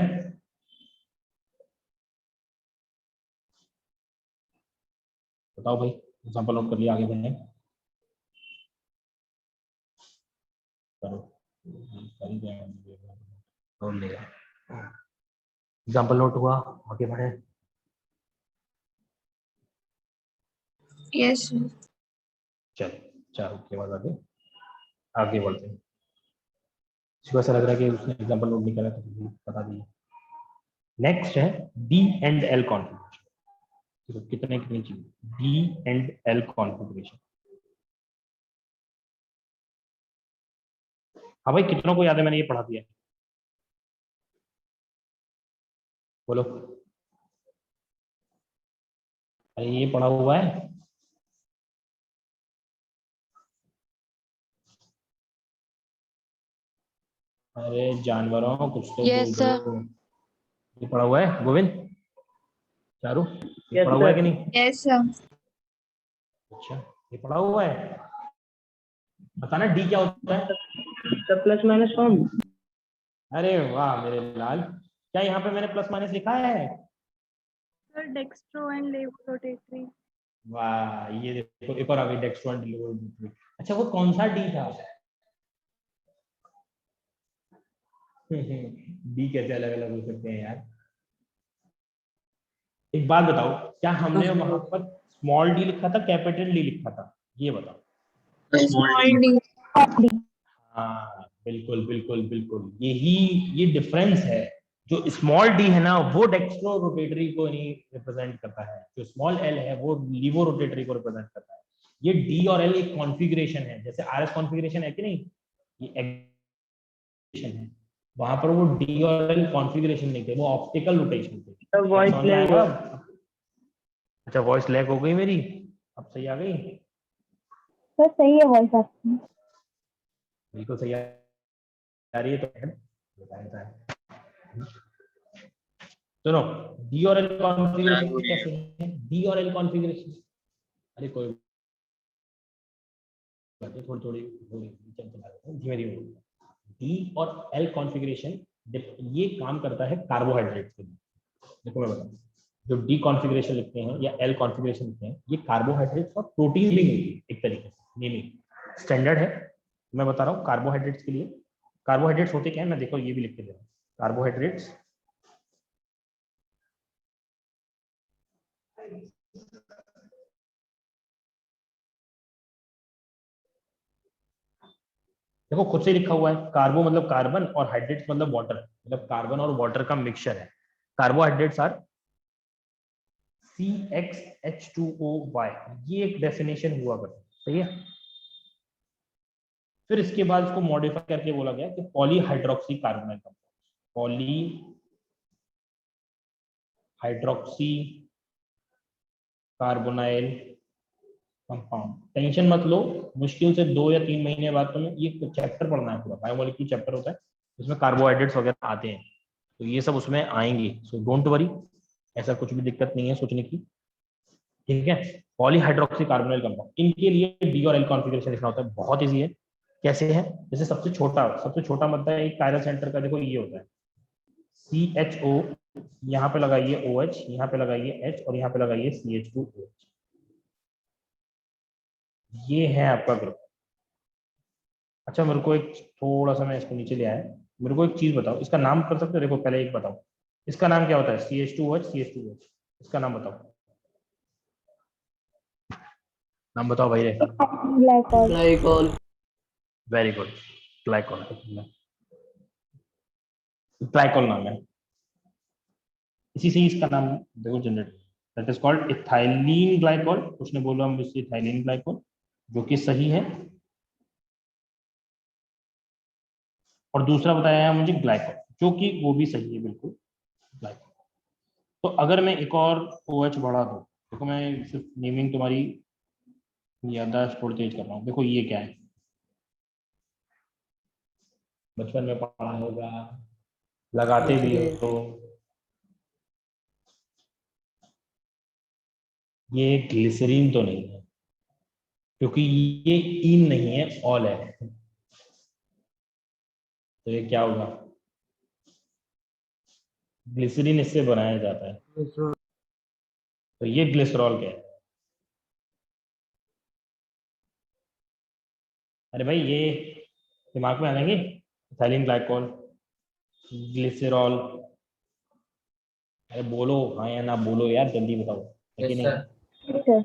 बताओ भाई, एग्जाम्पल नोट कर लिया, आगे बढ़े, करो, एग्जाम्पल नोट हुआ, आगे बढ़े। Yes, sir. चलो चार के बाद आगे आगे बढ़ते हैं। इसको ऐसा लग रहा है कि उसने एग्जाम्पल नोट नहीं करा तो बता दीजिए। नेक्स्ट है डी एंड एल कॉन्फ़िगरेशन, तो कितने कितनी चीज, डी एंड एल कॉन्फ़िगरेशन। हाँ भाई, कितनों को याद है मैंने ये पढ़ा दिया, बोलो। अरे ये पढ़ा हुआ है, अरे जानवरों कुछ तो Yes, बोल sir. दो। ये पढ़ा हुआ है गोविंद, चारू, ये पढ़ा हुआ है कि नहीं? Yes, sir. अच्छा, ये पढ़ा हुआ है, बताना डी क्या होता है। Plus minus form. अरे वाह मेरे लाल, क्या यहाँ पे मैंने प्लस माइनस लिखा है? सर डेक्स्ट्रो एंड लेवो रोटेटरी। वाह, ये देखो एक और आ गई, डेक्स्ट्रो एंड लेवो रोटेटरी। अच्छा वो कौन सा डी था? डी कैसे अलग अलग हो सकते हैं यार? एक बात बताओ, क्या हमने वहां पर स्मॉल डी लिखा था, कैपिटल डी लिखा था, ये बताओ। हाँ बिल्कुल बिल्कुल बिल्कुल, यही ये डिफरेंस है। जो स्मॉल डी है ना, वो डेक्स्ट्रो रोटेटरी को नहीं रिप्रेजेंट करता है, जो स्मॉल एल है वो लीवो रोटेटरी को रिप्रेजेंट करता है। ये डी और एल एक कॉन्फ़िगरेशन है, जैसे आरएस कॉन्फ़िगरेशन है कि नहीं, ये एग्रीगेशन है, वहां पर वो डी और एल कॉन्फ़िगरेशन नहीं थे, वो ऑप्टिकल रोटेशन थे। Voice lag. अच्छा वॉइस लैग हो गई मेरी, अब सही आ गई? सर सही है वॉइस आपकी। बिल्कुल सही आ रही है तो बताता है। सुनो, डी और एल कॉन्फ़िगरेशन कैसे है? डी और एल कॉन्फ़िगरेशन, अरे कोई बात नहीं, थोड़ी थोड़ी धीमे धीमे। डी और एल कॉन्फ़िगरेशन ये काम करता है कार्बोहाइड्रेट के लिए। देखो मैं बताऊं, जो डी कॉन्फ़िगरेशन लिखते हैं या एल कॉन्फ़िगरेशन लिखते हैं, ये कार्बोहाइड्रेट्स और प्रोटीन भी एक तरीके से नेमिंग स्टैंडर्ड है। मैं बता रहा हूँ कार्बोहाइड्रेट्स के लिए, कार्बोहाइड्रेट्स होते क्या है, मैं देखो ये भी लिख के दे रहा हूँ। कार्बोहाइड्रेट्स देखो खुद से लिखा हुआ है, कार्बो मतलब कार्बन और हाइड्रेट्स मतलब वाटर, मतलब कार्बन और वाटर का मिक्सचर है। कार्बोहाइड्रेट्स आर CxH2O, ये एक डेफिनेशन हुआ करता है, सही है। फिर इसके बाद इसको मॉडिफाई करके बोला गया कि polyhydroxy carbonyl compound, poly hydroxy carbonyl compound. Tension मत लो, मुश्किल से 2 या 3 महीने बाद तुम्हें ये चैप्टर पढ़ना है, पूरा बायोमोलिक्यूल चैप्टर होता है, इसमें कार्बोहाइड्रेट्स वगैरह आते हैं, तो ये सब उसमें आएंगे, सो डोंट वरी, ऐसा कुछ भी दिक्कत नहीं है सोचने की, ठीक है। पॉलीहाइड्रोक्सी कार्बोनाइल कंपाउंड, इनके लिए डी और एल कॉन्फ़िगरेशन लिखना होता है, बहुत इजी है। कैसे है? जैसे सबसे छोटा मतलब एक कायरल सेंटर का देखो ये होता है CHO यहाँ पे लगाइए OH, यहाँ पे लगाइए H और यहाँ पे लगाइए CH2OH। ये है आपका ग्रुप। अच्छा मेरे को एक थोड़ा सा, मैं इसको नीचे ले आया, मेरे को एक चीज बताओ, इसका नाम कर सकते हो? देखो पहले एक बताओ, इसका नाम क्या होता है? CH2OH, CH2OH, इसका नाम बताओ, नाम बताओ भाई रे। Glycol. Glycol. Very good, glycol. Glycol नाम है, इसी से ही इसका नाम देखो generate, that is called ethylene glycol. उसने बोला हम इससे इथाइलिन ग्लाइकॉल, जो कि सही है। और दूसरा बताया है मुझे ग्लाइकॉल, जो कि वो भी सही है बिल्कुल, ग्लाइकॉल। तो अगर मैं एक और OH बढ़ा दूं, देखो मैं सिर्फ नेमिंग तुम्हारी याददाश्त थोड़ी तेज कर रहा हूँ। देखो ये क्या है, बचपन में पढ़ा होगा, लगाते भी हो। ये ग्लिसरीन तो नहीं है, क्योंकि ये इन नहीं है, ऑल है। तो ये क्या होगा? ग्लिसरीन इससे बनाया जाता है, तो ये ग्लिसरॉल क्या है? अरे भाई ये दिमाग में आ जाएंगे, इथाइलिन ग्लाइकॉल, ग्लिसरॉल। अरे बोलो हाँ या ना, बोलो यार, जल्दी बताओ, है कि नहीं? ठीक है।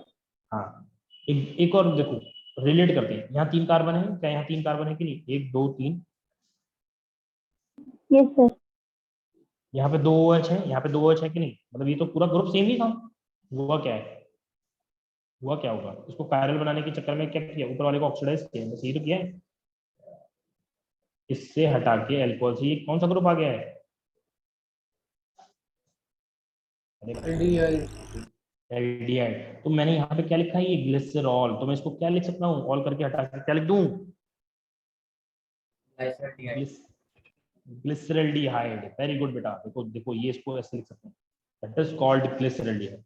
हाँ, एक और देखो, रिलेट करते हैं। यहाँ 3 कार्बन है क्या? यहाँ 3 कार्बन है कि नहीं? 1 2 3। Yes sir. यहाँ पे 2 OH है, यहाँ पे 2 OH है कि नहीं? मतलब ये तो पूरा ग्रुप सेम ही था। हुआ क्या है? हुआ क्या होगा? इसको कायरल बनाने के चक्कर में क्या किया? ऊपर वाले को ऑक्सीडाइज किया, बस यही तो किया है। इससे हटा के अल्कोहल से ये कौन सा ग्रुप आ गया है? एल्डिहाइड। तो मैंने यहाँ पे क्या लिखा है? ये ग्लिसरॉल। तो मैं इसको क्या लिख सकता हूँ? ऑल करके हटा के क्या लिख दूँ? ग्लिसरल्डिहाइड। वेरी गुड बेटा। देखो देखो, ये इसको ऐसे लिख सकते हैं, that is called glyceraldehyde.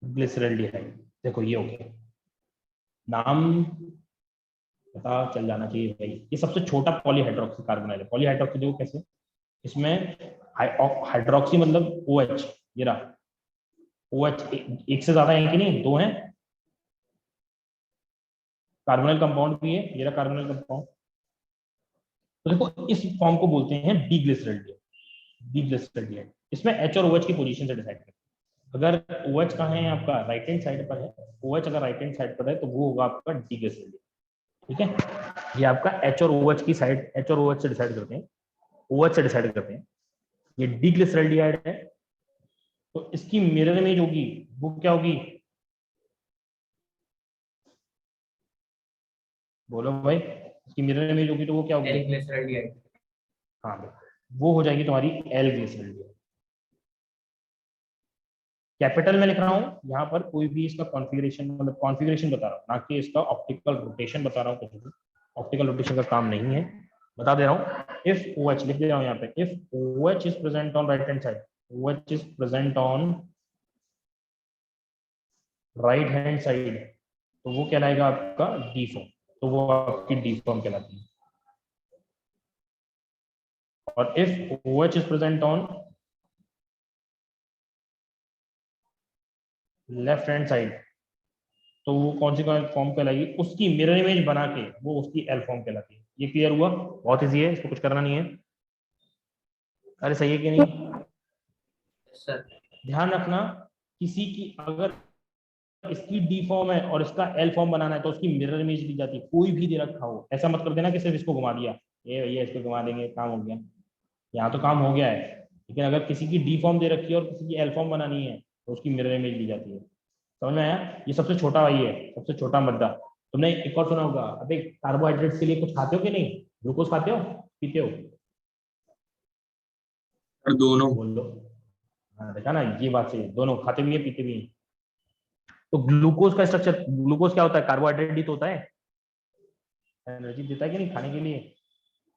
Glyceraldehyde, देखो ये हो गया नाम, पता चल जाना चाहिए भाई। ये सबसे छोटा पॉलीहाइड्रोक्सी कार्बोनाइल है। पॉलीहाइड्रोक्सी देखो कैसे, इसमें हाइड्रोक्सी मतलब OH, ये रहा OH, एक से ज्यादा है कि नहीं? 2 है। कार्बोनाइल कंपाउंड भी है, ये रहा कार्बोनाइल कंपाउंड। तो देखो इस फॉर्म को बोलते हैं डिग्लिसरल्डिहाइड। डिग्लिसरल्डिहाइड इसमें H और OH की पोजीशन से डिसाइड करते हैं। अगर OH कहाँ है आपका? राइट हैंड साइड पर है। OH अगर राइट हैंड साइड पर है तो वो होगा आपका डिग्लिसरल्डिहाइड। ठीक है, ये आपका H और OH की साइड, H और OH से डिसाइड करते हैं, OH से डिसाइड करते हैं। ये डिग्लिसरल्डिहाइड है, तो इसकी मिरर इमेज होगी, वो क्या होगी? बोलो भाई, इसकी मिरर इमेज होगी तो वो क्या होगी? हाँ, वो हो जाएगी तुम्हारी एल ग्लिसरल्डिहाइड। कैपिटल में लिख रहा हूँ यहाँ पर, कोई भी इसका कॉन्फ़िगरेशन, मतलब कॉन्फ़िगरेशन बता रहा हूँ, ना कि इसका ऑप्टिकल रोटेशन बता रहा हूँ। कुछ भी ऑप्टिकल रोटेशन का काम नहीं है, बता दे रहा हूँ। इफ OH लिख दे रहा हूँ यहाँ पे, if OH is present on right hand side, OH is present on right hand side, तो वो कहलाएगा आपका डी फॉर्म। तो वो आपकी डी फॉर्म कहलाती है। और if OH is present on left hand side, तो वो कौन सी फॉर्म कहलाएगी? उसकी मिरर इमेज बना के वो उसकी एल फॉर्म कहलाती है। ये क्लियर हुआ? बहुत इजी है, इसको कुछ करना नहीं है। अरे सही है कि नहीं? ध्यान रखना, किसी की अगर इसकी डी फॉर्म है और इसका एल फॉर्म बनाना है तो उसकी मिरर इमेज दी जाती है, कोई भी दे रखा हो। ऐसा मत कर देना कि सिर्फ इसको घुमा दिया, ये भैया इसको घुमा देंगे काम हो गया। यहाँ तो काम हो गया है, लेकिन अगर किसी की डी फॉर्म दे रखी है और किसी की एल फॉर्म बनानी है तो उसकी मिरर इमेज दी जाती है। समझ में आया? ये सबसे छोटा भाई है, सबसे छोटा मुद्दा। तुमने एक और सुना होगा, अबे कार्बोहाइड्रेट्स के लिए कुछ खाते हो कि नहीं? ग्लूकोज खाते हो, पीते हो? और दोनों। बोल लो। हाँ देखा ना, ये बात सही है, दोनों खाते भी है पीते भी है। तो ग्लूकोज का स्ट्रक्चर, ग्लूकोज क्या होता है? कार्बोहाइड्रेट ही तो होता है, एनर्जी देता है कि नहीं खाने के लिए?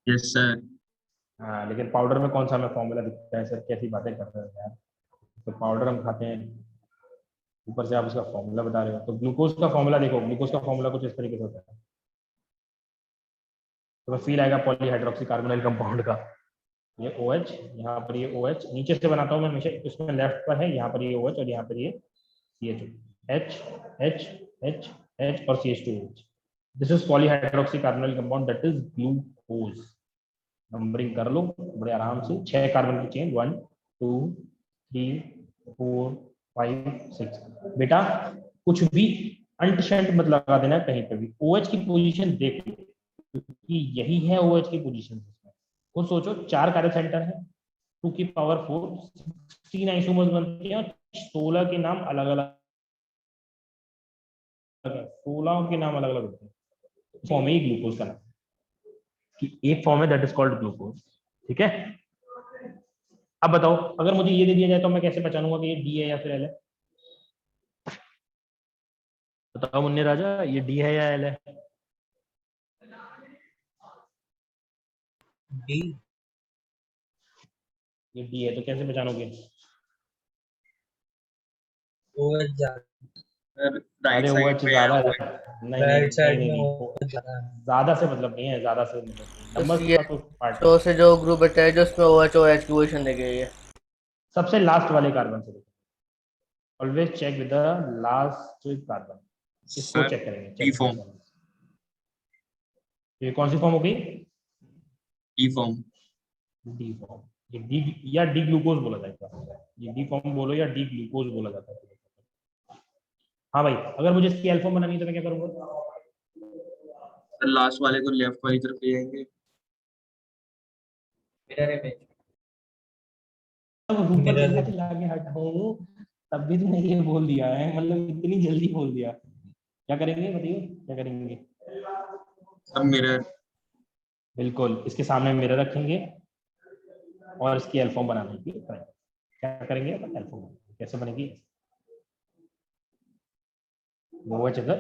Yes sir. हाँ, लेकिन पाउडर में कौन सा हमें फॉर्मूला दिखता है सर? कैसी बातें कर रहे हो यार। तो पाउडर हम खाते हैं, ऊपर से आप उसका फॉर्मूला बता रहे हो। तो ग्लूकोज का फॉर्मूला देखो, ग्लूकोज का फॉर्मूला कुछ इस तरीके से होता है, तो फील आएगा पॉलीहाइड्रोक्सी कार्बोनिल कंपाउंड का। ये OH, यहाँ पर ये OH नीचे से बनाता हूँ मैं हमेशा, इसमें लेफ्ट पर है, यहाँ पर ये OH और यहाँ पर ये CH2, H H H H और CH2OH। This is polyhydroxy carbonyl compound that is glucose. Numbering कर लो बड़े आराम से, 6 कार्बन की चेन, 1 2 3 4 5 6। बेटा कुछ भी अंट शंट मत लगा देना कहीं पे भी, OH की पोजीशन देख लो क्योंकि यही है OH की पोजीशन। खुद सोचो 4 कार्य सेंटर है, 2 की पावर 4, 16 आइसोमर्स बनते हैं, 16 के नाम अलग अलग है, 16 के नाम अलग अलग होते हैं। फॉर्म है ग्लूकोज का नाम, कि एक फॉर्म है दैट इज कॉल्ड ग्लूकोज। ठीक है, अब बताओ अगर मुझे ये दे दिया जाए तो मैं कैसे पहचानूंगा कि ये डी है या फिर एल है? बताओ मुन्ने राजा, ये डी है या एल है? डी। ये डी है तो कैसे पहचानोगे? OH राइट अरे साइड OH पे ज्यादा है, है। नहीं राइट साइड में नहीं, OH ज्यादा है। ज्यादा से मतलब नहीं है, ज्यादा से मतलब नहीं, नंबर ये का कोई पार्ट तो से जो ग्रुप बचा है जो उसमें OH की पोजीशन देगी है। सबसे लास्ट वाले कार्बन से। Always check with the last carbon, इसको सर चेक करेंगे, डी चेक फॉर्म। ये कौन सी फॉर्म हो गई? D form. D form. ये डी या डी ग्लूकोज बोला जाता है, ये डी फॉर्म बोलो या डी ग्लूकोज बोला जाता है। हाँ भाई, अगर मुझे इसकी एल फॉर्म बनानी है तो मैं क्या करूंगा? सर लास्ट वाले को लेफ्ट वाली तरफ ले जाएंगे। Mirror image. ऊपर चला चला के हटाऊं तब भी तूने ये बोल दिया है, मतलब इतनी जल्दी बोल दिया। क्या करेंगे बताइए, क्या करेंगे? सब मिरर। बिल्कुल, इसके सामने मिरर रखेंगे और इसकी एल फॉर्म बनाने की क्या करेंगे? एल फॉर्म कैसे बनेगी? OH इधर,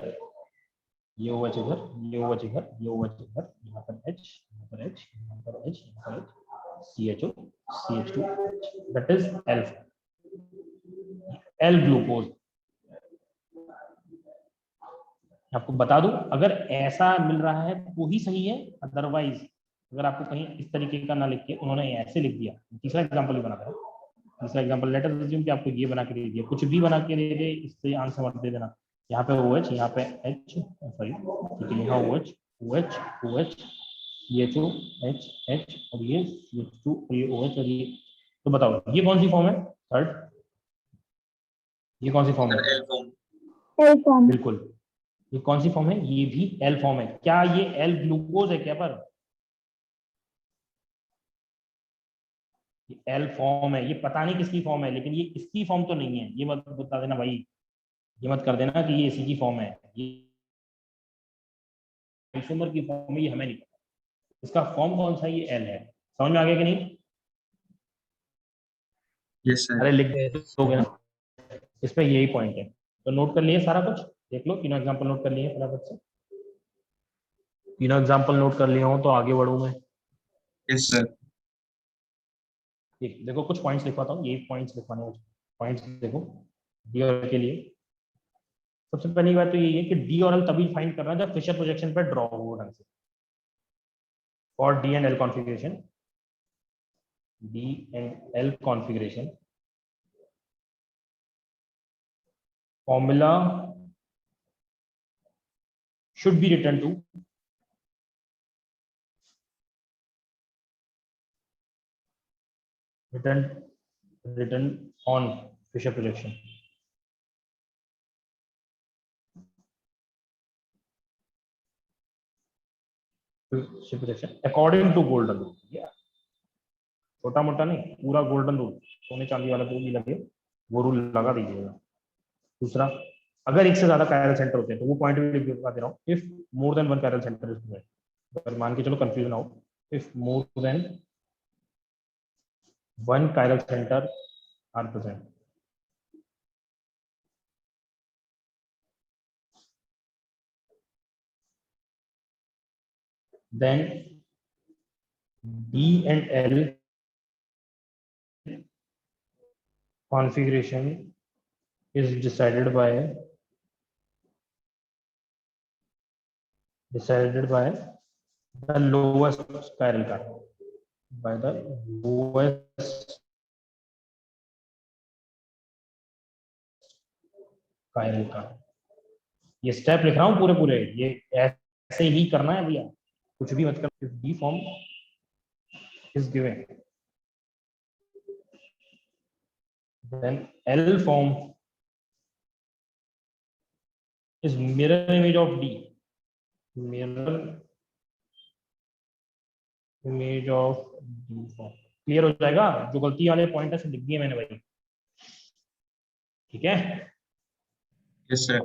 ये OH इधर, ये OH इधर, ये OH इधर, यहाँ पर H, यहाँ पर H, यहाँ पर H, यहाँ पर H, CHO, CH2, that is L, L glucose. आपको बता दूं, अगर ऐसा मिल रहा है तो ही सही है, अदरवाइज अगर आपको कहीं इस तरीके का ना लिख के उन्होंने ऐसे लिख दिया, तीसरा एग्जांपल भी बना रहा है, तीसरा एग्जांपल लेट अस अज्यूम कि आपको ये बना के दे दिया, कुछ भी बना के दे दे, इससे आंसर मत दे देना। यहाँ पे OH, यहाँ पे H, सॉरी ठीक है, यहाँ OH OH OH CHO H H और ये CH2 और ये OH और ये, तो बताओ ये कौन सी फॉर्म है? थर्ड, ये कौन सी फॉर्म है? L form. L form. बिल्कुल, ये कौन सी फॉर्म है? ये भी एल फॉर्म है। क्या ये एल ग्लूकोज है क्या? पर ये एल फॉर्म है, ये पता नहीं किसकी फॉर्म है, लेकिन ये इसकी फॉर्म तो नहीं है, ये मत बता देना भाई, ये मत कर देना कि ये इसी की फॉर्म है, ये आइसोमर की फॉर्म है, ये हमें नहीं पता इसका फॉर्म कौन सा है, ये एल है। समझ में आ गया कि नहीं? Yes sir. अरे लिख दोगे ना, इसमें यही पॉइंट है। तो नोट कर लिए सारा कुछ, देख लो तीनों एग्जांपल नोट कर लिए फटाफट से, तीनों एग्जांपल नोट कर लिए हो तो आगे बढ़ूं मैं। Yes sir. देखो कुछ पॉइंट्स लिखवाता हूँ, ये पॉइंट्स लिखवाने हैं, पॉइंट्स देखो डी और एल के लिए। सबसे पहली बात तो यही है कि डी और एल तभी फाइंड करना जब फिशर प्रोजेक्शन पर ड्रॉ हो ढंग से। For D and L configuration, D and L configuration formula should be written to written on Fisher projection. Fisher projection according to golden rule. Yeah. छोटा मोटा नहीं, पूरा गोल्डन रूल, सोने चांदी वाला जो भी लगे वो रूल लगा दीजिएगा। दूसरा, अगर एक से ज्यादा कायरल सेंटर होते हैं तो वो पॉइंट भी लिख दे रहा हूँ, if more than one chiral centre is present, अगर मान के चलो कंफ्यूजन हो, if more than one chiral centre are present, then D and L configuration is decided by the lowest chiral carbon, by the lowest chiral carbon. ये step लिख रहा हूँ पूरे पूरे, ये ऐसे ही करना है भैया, कुछ भी मत कर। D form is given, then L form is mirror image of D, mirror image of D form। Clear हो जाएगा? जो गलती वाले पॉइंट है लिख दिए मैंने भाई, ठीक है? Yes sir.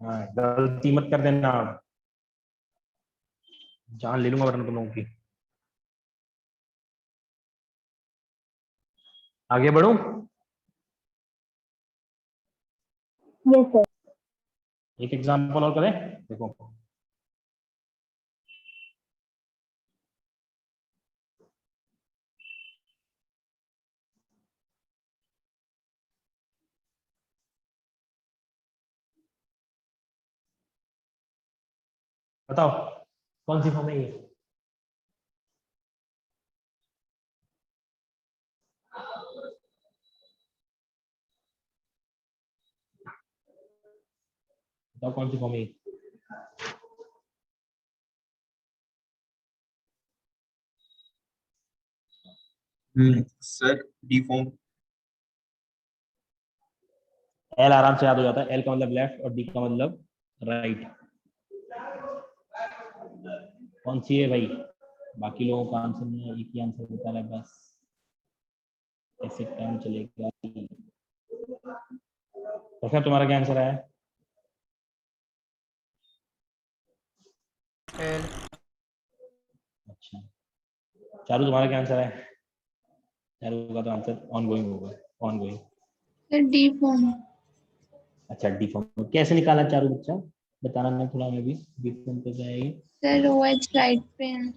हाँ, गलती मत कर देना, जान ले लूंगा वरना तुम लोगों की। आगे बढ़ूं? Yes sir. एक एग्जांपल और करें, देखो। बताओ कौन सी फॉर्म है ये? बताओ कौन सी फॉर्म है ये? Sir D form. एल आराम से याद हो जाता है, एल का मतलब लेफ्ट और डी का मतलब राइट। कौन सी है भाई? बाकी लोगों का आंसर नहीं है, एक ही आंसर बता रहा है बस, ऐसे टाइम चलेगा। तो क्या तुम्हारा क्या आंसर है? एल। अच्छा, चारू तुम्हारा क्या आंसर है? चारू का तो आंसर ऑन गोइंग होगा, on going. Sir D form. अच्छा, डी फॉर्म कैसे निकाला चारू बच्चा, बताना नहीं थोड़ा, मैं भी डी फॉर्म पे जाएगी। सर OH राइट पे है।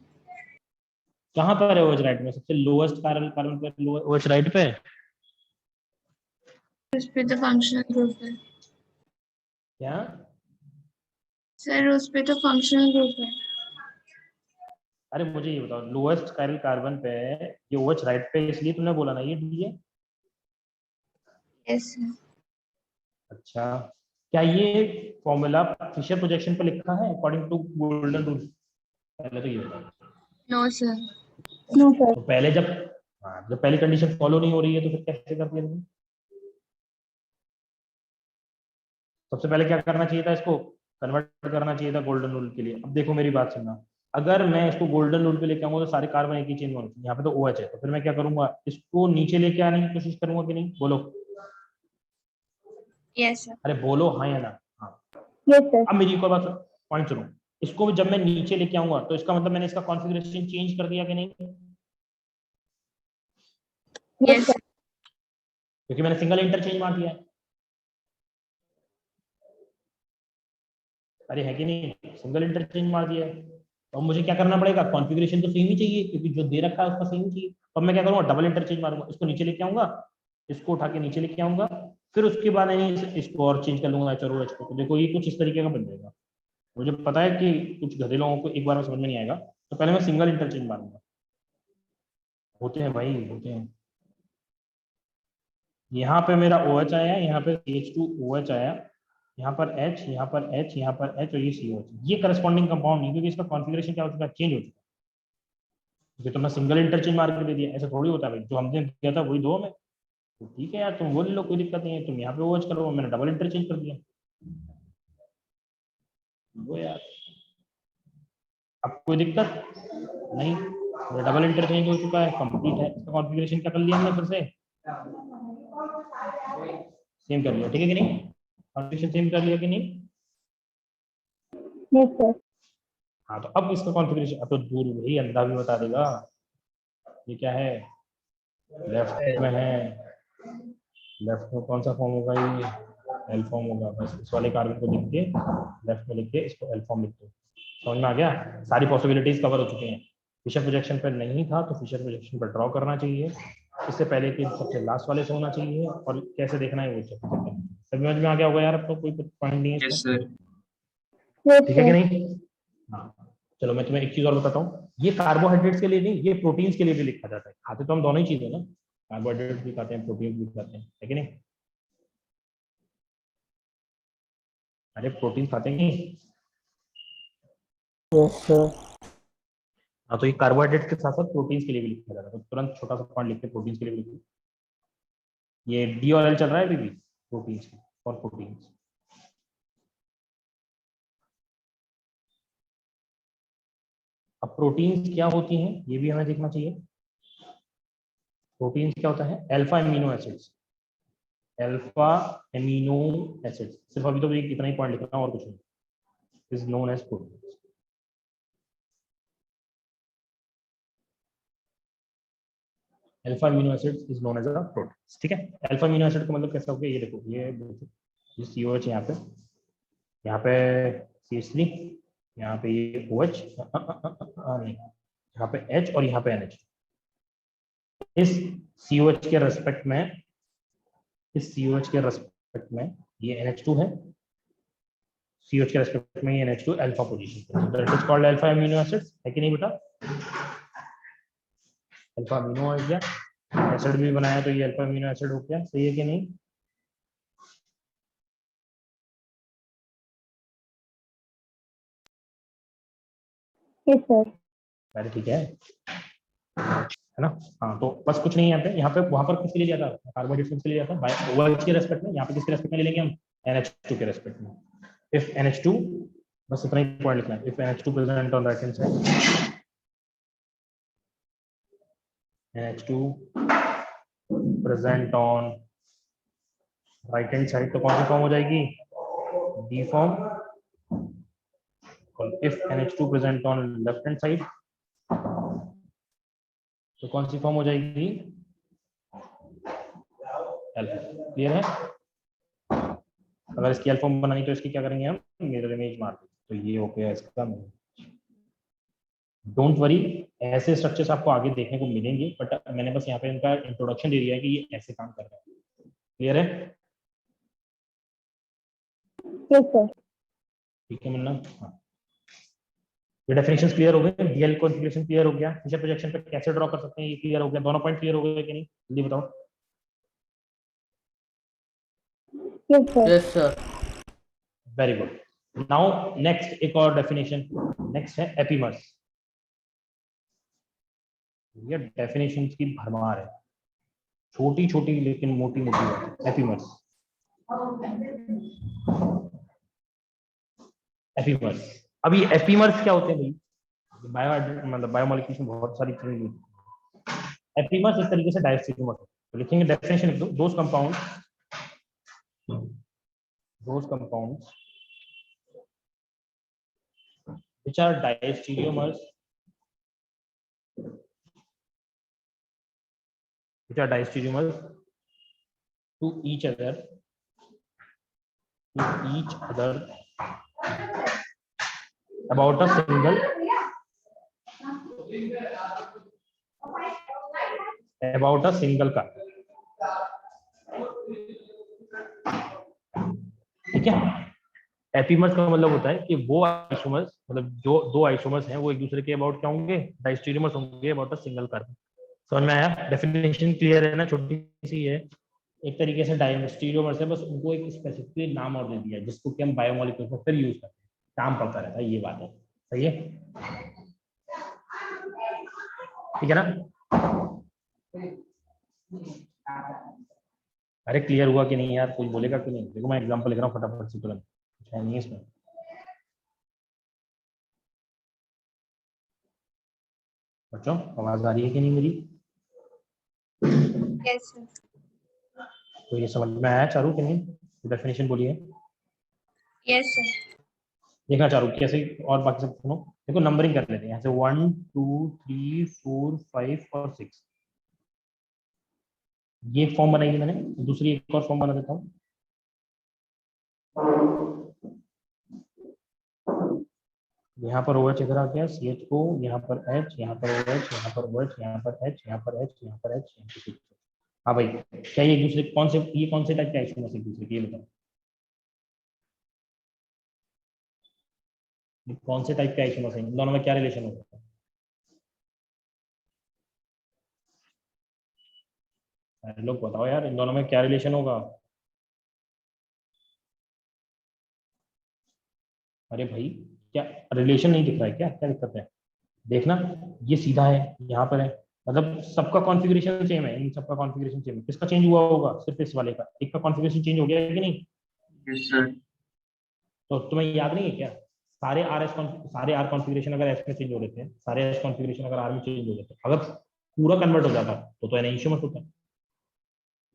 कहाँ पर है OH राइट में? सबसे लोएस्ट कार्बन पे OH राइट पे है। उस पे तो फंक्शनल ग्रुप है। क्या? सर उस पे तो फंक्शनल ग्रुप है। अरे मुझे ये बताओ, लोएस्ट कायरल कार्बन पे ये OH राइट पे, इसलिए तुमने बोला ना ये डी है। Yes sir. अच्छा, क्या ये फॉर्मूला फिशर प्रोजेक्शन पे लिखा है अकॉर्डिंग टू गोल्डन रूल? पहले तो ये बताओ। No sir. No sir. तो पहले जब, हाँ, जब पहली कंडीशन फॉलो नहीं हो रही है तो फिर कैसे कर दिया तुमने? सबसे पहले क्या करना चाहिए था, इसको कन्वर्ट करना चाहिए था गोल्डन रूल के लिए। अब देखो मेरी बात सुनना, अगर मैं इसको गोल्डन रूल पे लेके आऊंगा तो सारे कार्बन एक ही चेन में होंगे, यहाँ पे तो OH है, तो फिर मैं क्या करूंगा, इसको नीचे लेके आने की कोशिश करूंगा कि नहीं? बोलो। Yes sir. अरे बोलो हाँ या ना। हाँ, यस सर। अब मेरी एक और बात पॉइंट सुनो, इसको जब मैं नीचे लेके आऊंगा तो इसका मतलब मैंने इसका कॉन्फ़िगरेशन चेंज कर दिया कि नहीं? Yes sir. क्योंकि मैंने सिंगल इंटरचेंज मार दिया है। अरे है कि नहीं? सिंगल इंटरचेंज मार दिया है, तो अब मुझे क्या करना पड़ेगा, कॉन्फ़िगरेशन तो सेम ही चाहिए क्योंकि जो दे रखा है उसका सेम ही चाहिए। तो अब मैं क्या करूंगा, डबल इंटरचेंज मारूंगा, इसको नीचे लेके आऊंगा, इसको उठा के नीचे लेके आऊंगा, फिर उसके बाद इसको और चेंज कर लूंगा एच और OH को। तो देखो ये कुछ इस तरीके का बन जाएगा। मुझे पता है कि कुछ गधे लोगों को एक बार में समझ में नहीं आएगा, तो पहले मैं सिंगल इंटरचेंज मारूंगा। होते हैं भाई, होते हैं। यहाँ पे मेरा OH आया, यहाँ पे H2OH आया, यहाँ पर H, यहाँ पर H, यहाँ पर H और ये COH। ये करस्पॉन्डिंग कंपाउंड नहीं, क्योंकि इसका कॉन्फ़िगरेशन क्या हो चुका है, चेंज हो चुका है। क्योंकि तो मैं सिंगल इंटरचेंज मार के दे दिया, ऐसा थोड़ी होता है भाई, जो हमने दिया था वही दो में। तो ठीक है यार, तुम वो ले लो, कोई दिक्कत नहीं है, तुम यहाँ पे OH करो, मैंने डबल इंटरचेंज कर दिया वो यार। अब कोई दिक्कत नहीं, डबल इंटरचेंज हो चुका है, कंप्लीट है। इसका कॉन्फ़िगरेशन क्या कर लिया हमने फिर से, सेम कर लिया, ठीक है कि नहीं? कॉन्फ़िगरेशन सेम कर लिया कि नहीं? Yes sir. हाँ, तो अब इसका कॉन्फ़िगरेशन, अब तो दूर वही अंधा भी बता देगा। ये क्या है, लेफ्ट में है, लेफ्ट में कौन सा फॉर्म होगा, ये एल फॉर्म होगा। बस इस वाले कार्बन को लिख के लेफ्ट में लिख के इसको एल फॉर्म लिख दो। समझ में आ गया? सारी पॉसिबिलिटीज कवर हो चुके हैं। फिशर प्रोजेक्शन पर नहीं था तो फिशर प्रोजेक्शन पर ड्रॉ करना चाहिए, इससे पहले कि सबसे लास्ट वाले से होना चाहिए, और कैसे देखना है वो चेक करना है। समझ में आ गया होगा यार, अब तो कोई पॉइंट नहीं है यस इसका, सर। यस ठीक है कि सर। नहीं? हाँ, चलो मैं तुम्हें एक चीज और बताता हूँ, ये कार्बोहाइड्रेट्स के लिए नहीं, ये प्रोटीन्स के लिए भी लिखा जाता है। खाते तो हम दोनों ही चीजें ना, कार्बोहाइड्रेट्स भी खाते हैं, प्रोटीन भी खाते हैं, है कि नहीं? अरे प्रोटीन खाते हैं नहीं? Yes sir. हाँ, तो ये कार्बोहाइड्रेट के साथ साथ प्रोटीन्स के लिए भी लिखा जाता है, तो तुरंत छोटा सा पॉइंट लिखते प्रोटीन्स के लिए भी लिखते। ये डी और एल चल रहा है अभी भी, प्रोटीन्स और प्रोटीन्स। अब प्रोटीन्स क्या होती हैं ये भी हमें देखना चाहिए। प्रोटीन्स क्या होता है? Alpha amino acids, alpha amino acids. सिर्फ अभी तो इतना ही पॉइंट लिखना और कुछ नहीं, is known as protein. Alpha amino acids is known as a protein, ठीक है? अल्फा एमिनो एसिड का मतलब कैसा हो गया, ये देखो, ये COH यहाँ पे CH3, यहाँ पे ये OH, नहीं, यहाँ पे H और यहाँ पे NH। इस COH के रेस्पेक्ट में, इस COH के रेस्पेक्ट में ये NH2 है, COH के रेस्पेक्ट में ये NH2 अल्फा पोजीशन पे, that is called alpha amino acids, है कि नहीं बेटा? अल्फा अमीनो हो गया, एसिड भी बनाया तो ये अल्फा अमीनो एसिड हो गया, सही है कि नहीं? Yes sir. अरे ठीक है ना? हाँ, तो बस कुछ नहीं है यहाँ पे वहां पर किसके लिए लिया था? कार्बोहाइड्रेट्स के लिए लिया था, OH के रेस्पेक्ट में। यहाँ पे किसके रेस्पेक्ट में ले लेंगे हम? NH2 के रेस्पेक्ट में। इफ NH2, बस इतना ही पॉइंट लिखना है, if NH2 present on right hand side, NH2 present on right hand side, तो कौन सी फॉर्म हो जाएगी? D form. If NH2 present on left hand side, तो कौन सी फॉर्म हो जाएगी? अल्फा। क्लियर है? अगर इसकी अल्फा फॉर्म बनानी तो इसकी क्या करेंगे हम? मिरर इमेज मार देंगे, तो ये हो गया इसका। डोंट वरी, ऐसे स्ट्रक्चर्स आपको आगे देखने को मिलेंगे, बट मैंने बस यहाँ पे इनका इंट्रोडक्शन दे दिया है कि ये ऐसे काम कर रहा है। क्लियर है? Yes sir. ठीक है मुन्ना? हाँ, ये डेफिनेशंस क्लियर हो गए, डीएल कॉन्फ़िगरेशन क्लियर हो गया, फिशर प्रोजेक्शन पे कैसे ड्रॉ कर सकते हैं ये क्लियर हो गया। दोनों पॉइंट क्लियर हो गए कि नहीं, जल्दी बताओ। Yes sir. Yes sir. Very good. Now next एक और डेफिनेशन, नेक्स्ट है एपीमर्स। ये डेफिनेशंस की भरमार है, छोटी छोटी लेकिन मोटी मोटी बात। Epimers, epimers. अब ये एपीमर्स क्या होते हैं भाई? मतलब बायोमोलिक्यूल्स में बहुत सारी चीजें यूज। एपीमर्स इस तरीके से डायस्टेरियोमर्स, तो लिखेंगे डेफिनेशन लिख दो। Those compounds which are diastereomers, to each other about a single carbon। ठीक है? एपीमर्स का मतलब होता है कि वो आइसोमर्स, मतलब जो दो आइसोमर्स हैं वो एक दूसरे के अबाउट क्या होंगे? डायस्टेरियोमर्स होंगे अबाउट अ सिंगल कार्बन। समझ में आया? डेफिनेशन क्लियर है ना? छोटी सी है, एक तरीके से डायस्टेरियोमर्स है, बस उनको एक स्पेसिफिक नाम और दे दिया है जिसको कि हम बायोमोलिक्यूल में फिर यूज करते हैं, काम पड़ता रहता है, ये बात है। सही है? ठीक है ना? अरे क्लियर हुआ कि नहीं यार? कोई बोलेगा कि नहीं? देखो मैं एग्जांपल लिख रहा हूँ फटाफट से, तुरंत कुछ है नहीं इसमें। बच्चों आवाज आ रही है कि नहीं मेरी? Yes, sir. तो ये समझ में आया चारू कि नहीं? डेफिनेशन बोलिए। Yes, sir. देखना चारू कैसे, और बाकी सब सुनो। देखो नंबरिंग कर लेते हैं यहाँ से, 1 2 3 4 5 और 6। ये फॉर्म बनाई मैंने, दूसरी एक और फॉर्म बना देता हूँ। यहाँ पर OH इधर आ गया, CH2, यहाँ पर H, यहाँ पर OH, यहाँ पर OH, यहाँ पर H, यहाँ पर H, यहाँ पर H, यहाँ पर H। हाँ भाई, क्या ये एक दूसरे कौन से, ये कौन से टाइप के आइसोमर्स एक दूसरे के, ये बताओ। ये कौन से टाइप के आइसोमर्स हैं, इन दोनों में क्या रिलेशन होगा? अरे लोग बताओ यार, इन दोनों में क्या रिलेशन होगा? अरे भाई, क्या रिलेशन नहीं दिख रहा है क्या? क्या दिक्कत है? देखना, ये सीधा है, यहाँ पर है, मतलब सबका कॉन्फ़िगरेशन सेम है, इन सबका कॉन्फ़िगरेशन सेम है। किसका चेंज हुआ होगा? सिर्फ इस वाले का, एक का कॉन्फ़िगरेशन चेंज हो गया है कि नहीं? Yes sir. तो तुम्हें याद नहीं है क्या? सारे आर कॉन्फ़िगरेशन अगर एस में चेंज हो रहे थे, सारे एस कॉन्फ़िगरेशन अगर आर में चेंज हो रहे थे, अगर पूरा कन्वर्ट हो जाता तो एनाइंशियोमर्स होता है।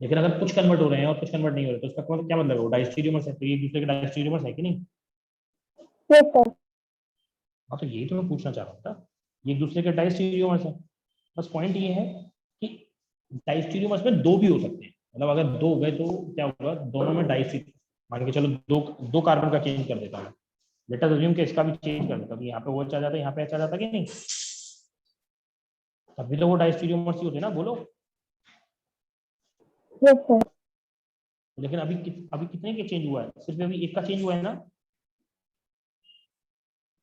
लेकिन अगर कुछ कन्वर्ट हो रहे हैं और कुछ कन्वर्ट नहीं हो रहे, तो उसका क्या मतलब है? डायस्टेरियोमर्स है, तो ये एक दूसरे के डायस्टेरियोमर्स है कि नहीं? Yes sir. हाँ, तो यही तो मैं पूछना चाह रहा था, ये एक दूसरे के डायस्टेरियोमर्स है। बस पॉइंट ये है कि डायस्टेरियोमर्स में दो भी हो सकते हैं, मतलब अगर दो हो गए तो क्या होगा, दोनों में डायस्टेरियो, मान के चलो दो दो कार्बन का चेंज कर देता हूँ, लेट अस अज्यूम कि इसका भी चेंज कर देता हूँ, यहाँ पे वो अच्छा जाता है, यहाँ पे अच्छा जाता कि नहीं? तभी तो वो डायस्टेरियोमर्स ही होते हैं ना, बोलो। Yes sir. लेकिन अभी कितने के चेंज हुआ है? सिर्फ अभी एक का चेंज हुआ है ना?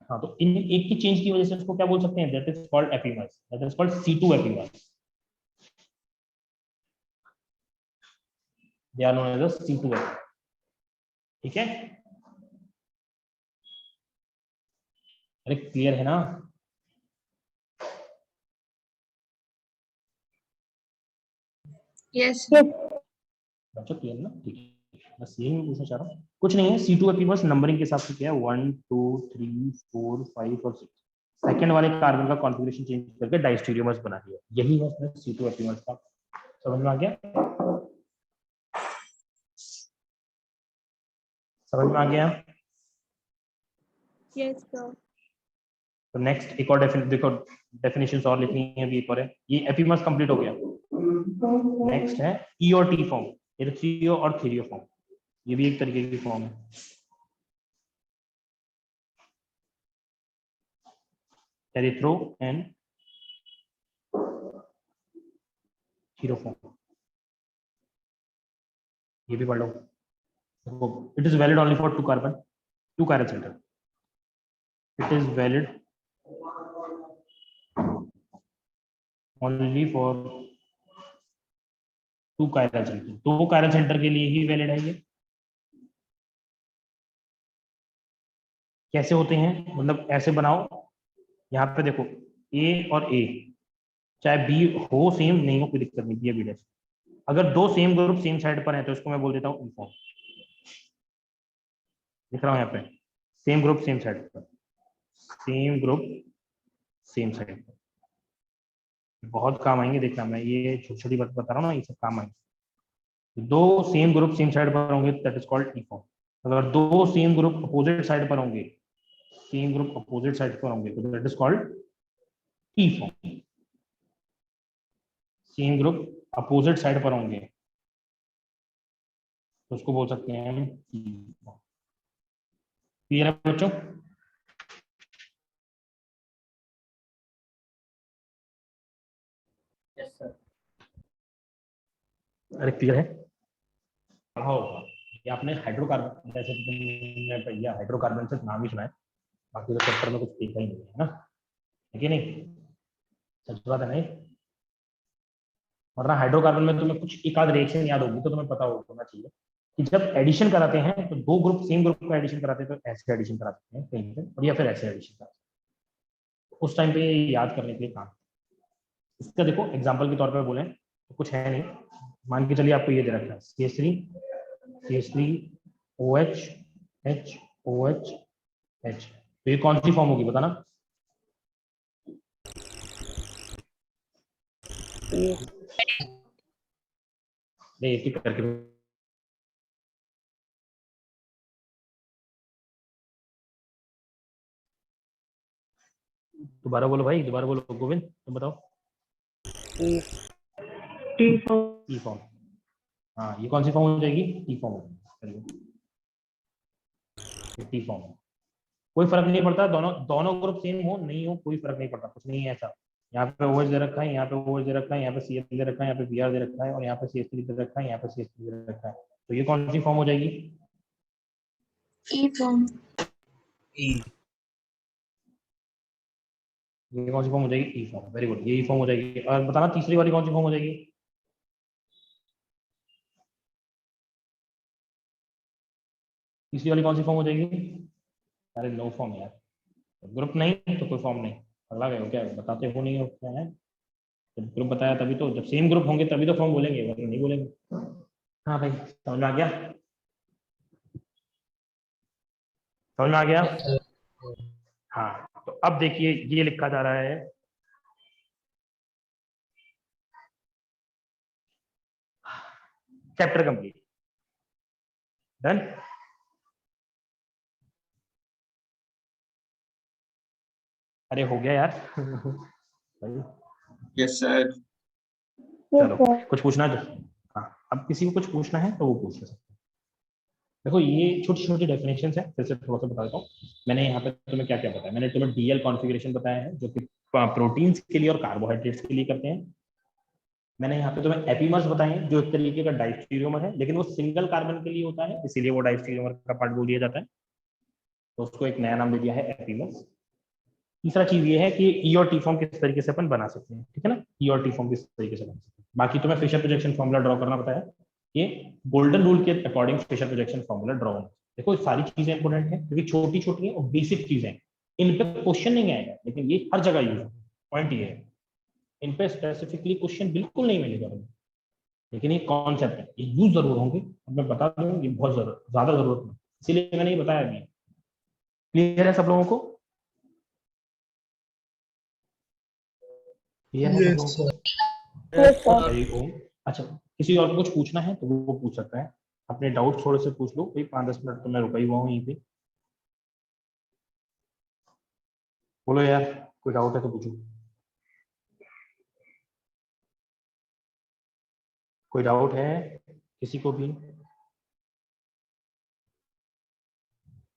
हाँ, तो इन एक की चेंज की वजह से उसको क्या बोल सकते हैं? That is called epimers, that is called C2 epimers. They are known as a C2 epimer. ठीक है? अरे क्लियर है ना? Yes. बच्चों क्लियर ना? ठीक है, बस यही मैं पूछना चाह रहा हूँ, कुछ नहीं है। C2 एपिमर्स नंबरिंग के हिसाब से क्या है, 1 2 3 4 5 और 6, सेकंड वाले कार्बन का कॉन्फ़िगरेशन चेंज करके डायस्टेरियोमर्स बना दिया, यही है उसमें C2 एपिमर्स का। समझ में आ गया? समझ में आ गया? Yes, sir. तो नेक्स्ट एक और देखो, डेफिनेशंस और लिखनी है अभी, एक और है, ये एपिमर्स कंप्लीट हो गया। नेक्स्ट है ई और टी फॉर्म, एरिथ्रियो और थीरियो फॉर्म, ये भी एक तरीके की फॉर्म है। एरिथ्रो एंड थीरो फॉर्म, ये भी पढ़ लो। It is valid only for 2 carbon, 2 chiral center. It is valid only for 2 chiral center. 2 chiral center के लिए ही वैलिड है ये। कैसे होते हैं, मतलब ऐसे बनाओ, यहाँ पे देखो A और A, चाहे B हो सेम, नहीं हो कोई दिक्कत नहीं, B या B डैश। अगर दो सेम ग्रुप सेम साइड पर है तो इसको मैं बोल देता हूँ इनफॉर्म। लिख रहा हूँ यहाँ पे, सेम ग्रुप सेम साइड पर, सेम ग्रुप सेम साइड पर, बहुत काम आएंगे, देखना मैं ये छोटी छोटी बात बता रहा हूँ ना, ये सब काम आएंगे। दो सेम ग्रुप सेम साइड पर होंगे, that is called T form. अगर दो सेम ग्रुप अपोजिट साइड पर होंगे, सेम ग्रुप अपोजिट साइड पर होंगे, तो that is called T form. Same group opposite side पर होंगे तो उसको बोल सकते हैं हम टी फॉर्म। क्लियर है बच्चों? Yes sir. अरे क्लियर है? हाँ, ये आपने हाइड्रोकार्बन, जैसे कि तुमने भैया हाइड्रोकार्बन से नाम ही सुना है, बाकी तो चैप्टर में कुछ देखा ही नहीं है ना, है कि नहीं? सच बात है नहीं? वरना हाइड्रोकार्बन में तुम्हें कुछ एक आध रिएक्शन याद होगी तो तुम्हें पता होना चाहिए कि जब एडिशन कराते हैं तो दो ग्रुप सेम ग्रुप का एडिशन कराते हैं तो ऐसे एडिशन कराते हैं कहीं पे, और या फिर ऐसे एडिशन कराते हैं, उस टाइम पे याद करने के लिए काम। इसका देखो एग्जांपल के तौर पर बोले तो कुछ है नहीं, मान के चलिए आपको ये दे रखा है CH3 OH H OH H, तो ये कौन सी फॉर्म होगी बताना? एक एक करके दोबारा बोलो भाई, दोबारा बोलो गोविंद, तुम बताओ। T form. हाँ, ये कौन सी फॉर्म हो जाएगी? टी फॉर्म हो जाएगी, टी फॉर्म। कोई फर्क नहीं पड़ता, दोनों ग्रुप सेम हो नहीं हो कोई फर्क नहीं पड़ता, कुछ नहीं है ऐसा। यहाँ पे OH दे रखा है, यहाँ पे OH दे रखा है, यहाँ पे CH दे रखा है, यहाँ पे Br दे रखा है, और यहाँ पे CH3 दे रखा है, यहाँ पे CH3 दे रखा है, तो ये कौन सी फॉर्म हो जाएगी? E form. E ये कौन सी फॉर्म हो जाएगी? ई फॉर्म। वेरी गुड, ये ई फॉर्म हो जाएगी। और बताना तीसरी वाली कौन सी फॉर्म हो जाएगी? तीसरी वाली कौन सी फॉर्म हो जाएगी? अरे नो फॉर्म यार, ग्रुप नहीं तो कोई फॉर्म नहीं। अगला गए हो क्या? बताते हो नहीं हो क्या है? जब ग्रुप बताया तभी तो, जब सेम ग्रुप होंगे तभी तो फॉर्म बोलेंगे, वरना नहीं बोलेंगे। हाँ भाई, समझ में आ गया? समझ में आ गया? Yes, sir. हाँ, तो अब देखिए ये लिखा जा रहा है चैप्टर कंप्लीट। डन? अरे हो गया यार। भाई, यस सर। चलो कुछ पूछना है तो? हाँ, अब किसी को कुछ पूछना है तो वो पूछ सकते हैं। देखो ये छोटी छोटी डेफिनेशन है, फिर से थोड़ा सा बता देता हूँ। मैंने यहाँ पे तुम्हें क्या क्या बताया। मैंने तुम्हें डीएल कॉन्फ़िगरेशन बताया है जो कि प्रोटीन्स के लिए और कार्बोहाइड्रेट्स के लिए करते हैं। मैंने यहाँ पे तुम्हें एपीमर्स बताए हैं जो एक तरीके का डाइस्टीरियोमर है, लेकिन वो सिंगल कार्बन के लिए होता है, इसीलिए वो डाइस्टीरियोमर का पार्ट बोल दिया जाता है, तो उसको एक नया नाम दे दिया है एपीमर्स। तीसरा चीज ये है कि ई और टी फॉर्म किस तरीके से अपन बना सकते हैं, ठीक है ना? ई और टी फॉर्म किस तरीके से बना सकते हैं। बाकी तुम्हें फिशर प्रोजेक्शन फॉर्मूला ड्रॉ करना पता है, ये गोल्डन रूल के according Fischer projection formula draw होना। देखो सारी चीजें इंपॉर्टेंट है क्योंकि छोटी छोटी है और बेसिक चीजें हैं, इन पे क्वेश्चन नहीं आएगा, लेकिन ये हर जगह यूज है। पॉइंट ये है, इन पे स्पेसिफिकली क्वेश्चन बिल्कुल नहीं मिलेगा, लेकिन ये कॉन्सेप्ट है, ये यूज जरूर होंगे। अब मैं बता दूं ये बहुत ज्यादा जरूरत है, इसीलिए मैंने ये बताया अभी। क्लियर है सब लोगों को? क्लियर है सब Yes, लोगों sir. को? Yes, sir. हरि ओम। अच्छा, किसी और को कुछ पूछना है तो वो पूछ सकता है, अपने डाउट थोड़े से पूछ लो भाई। 5-10 मिनट तो मैं रुका ही हुआ हूँ यहीं पे। बोलो यार, कोई डाउट है तो पूछो। कोई डाउट है किसी को भी?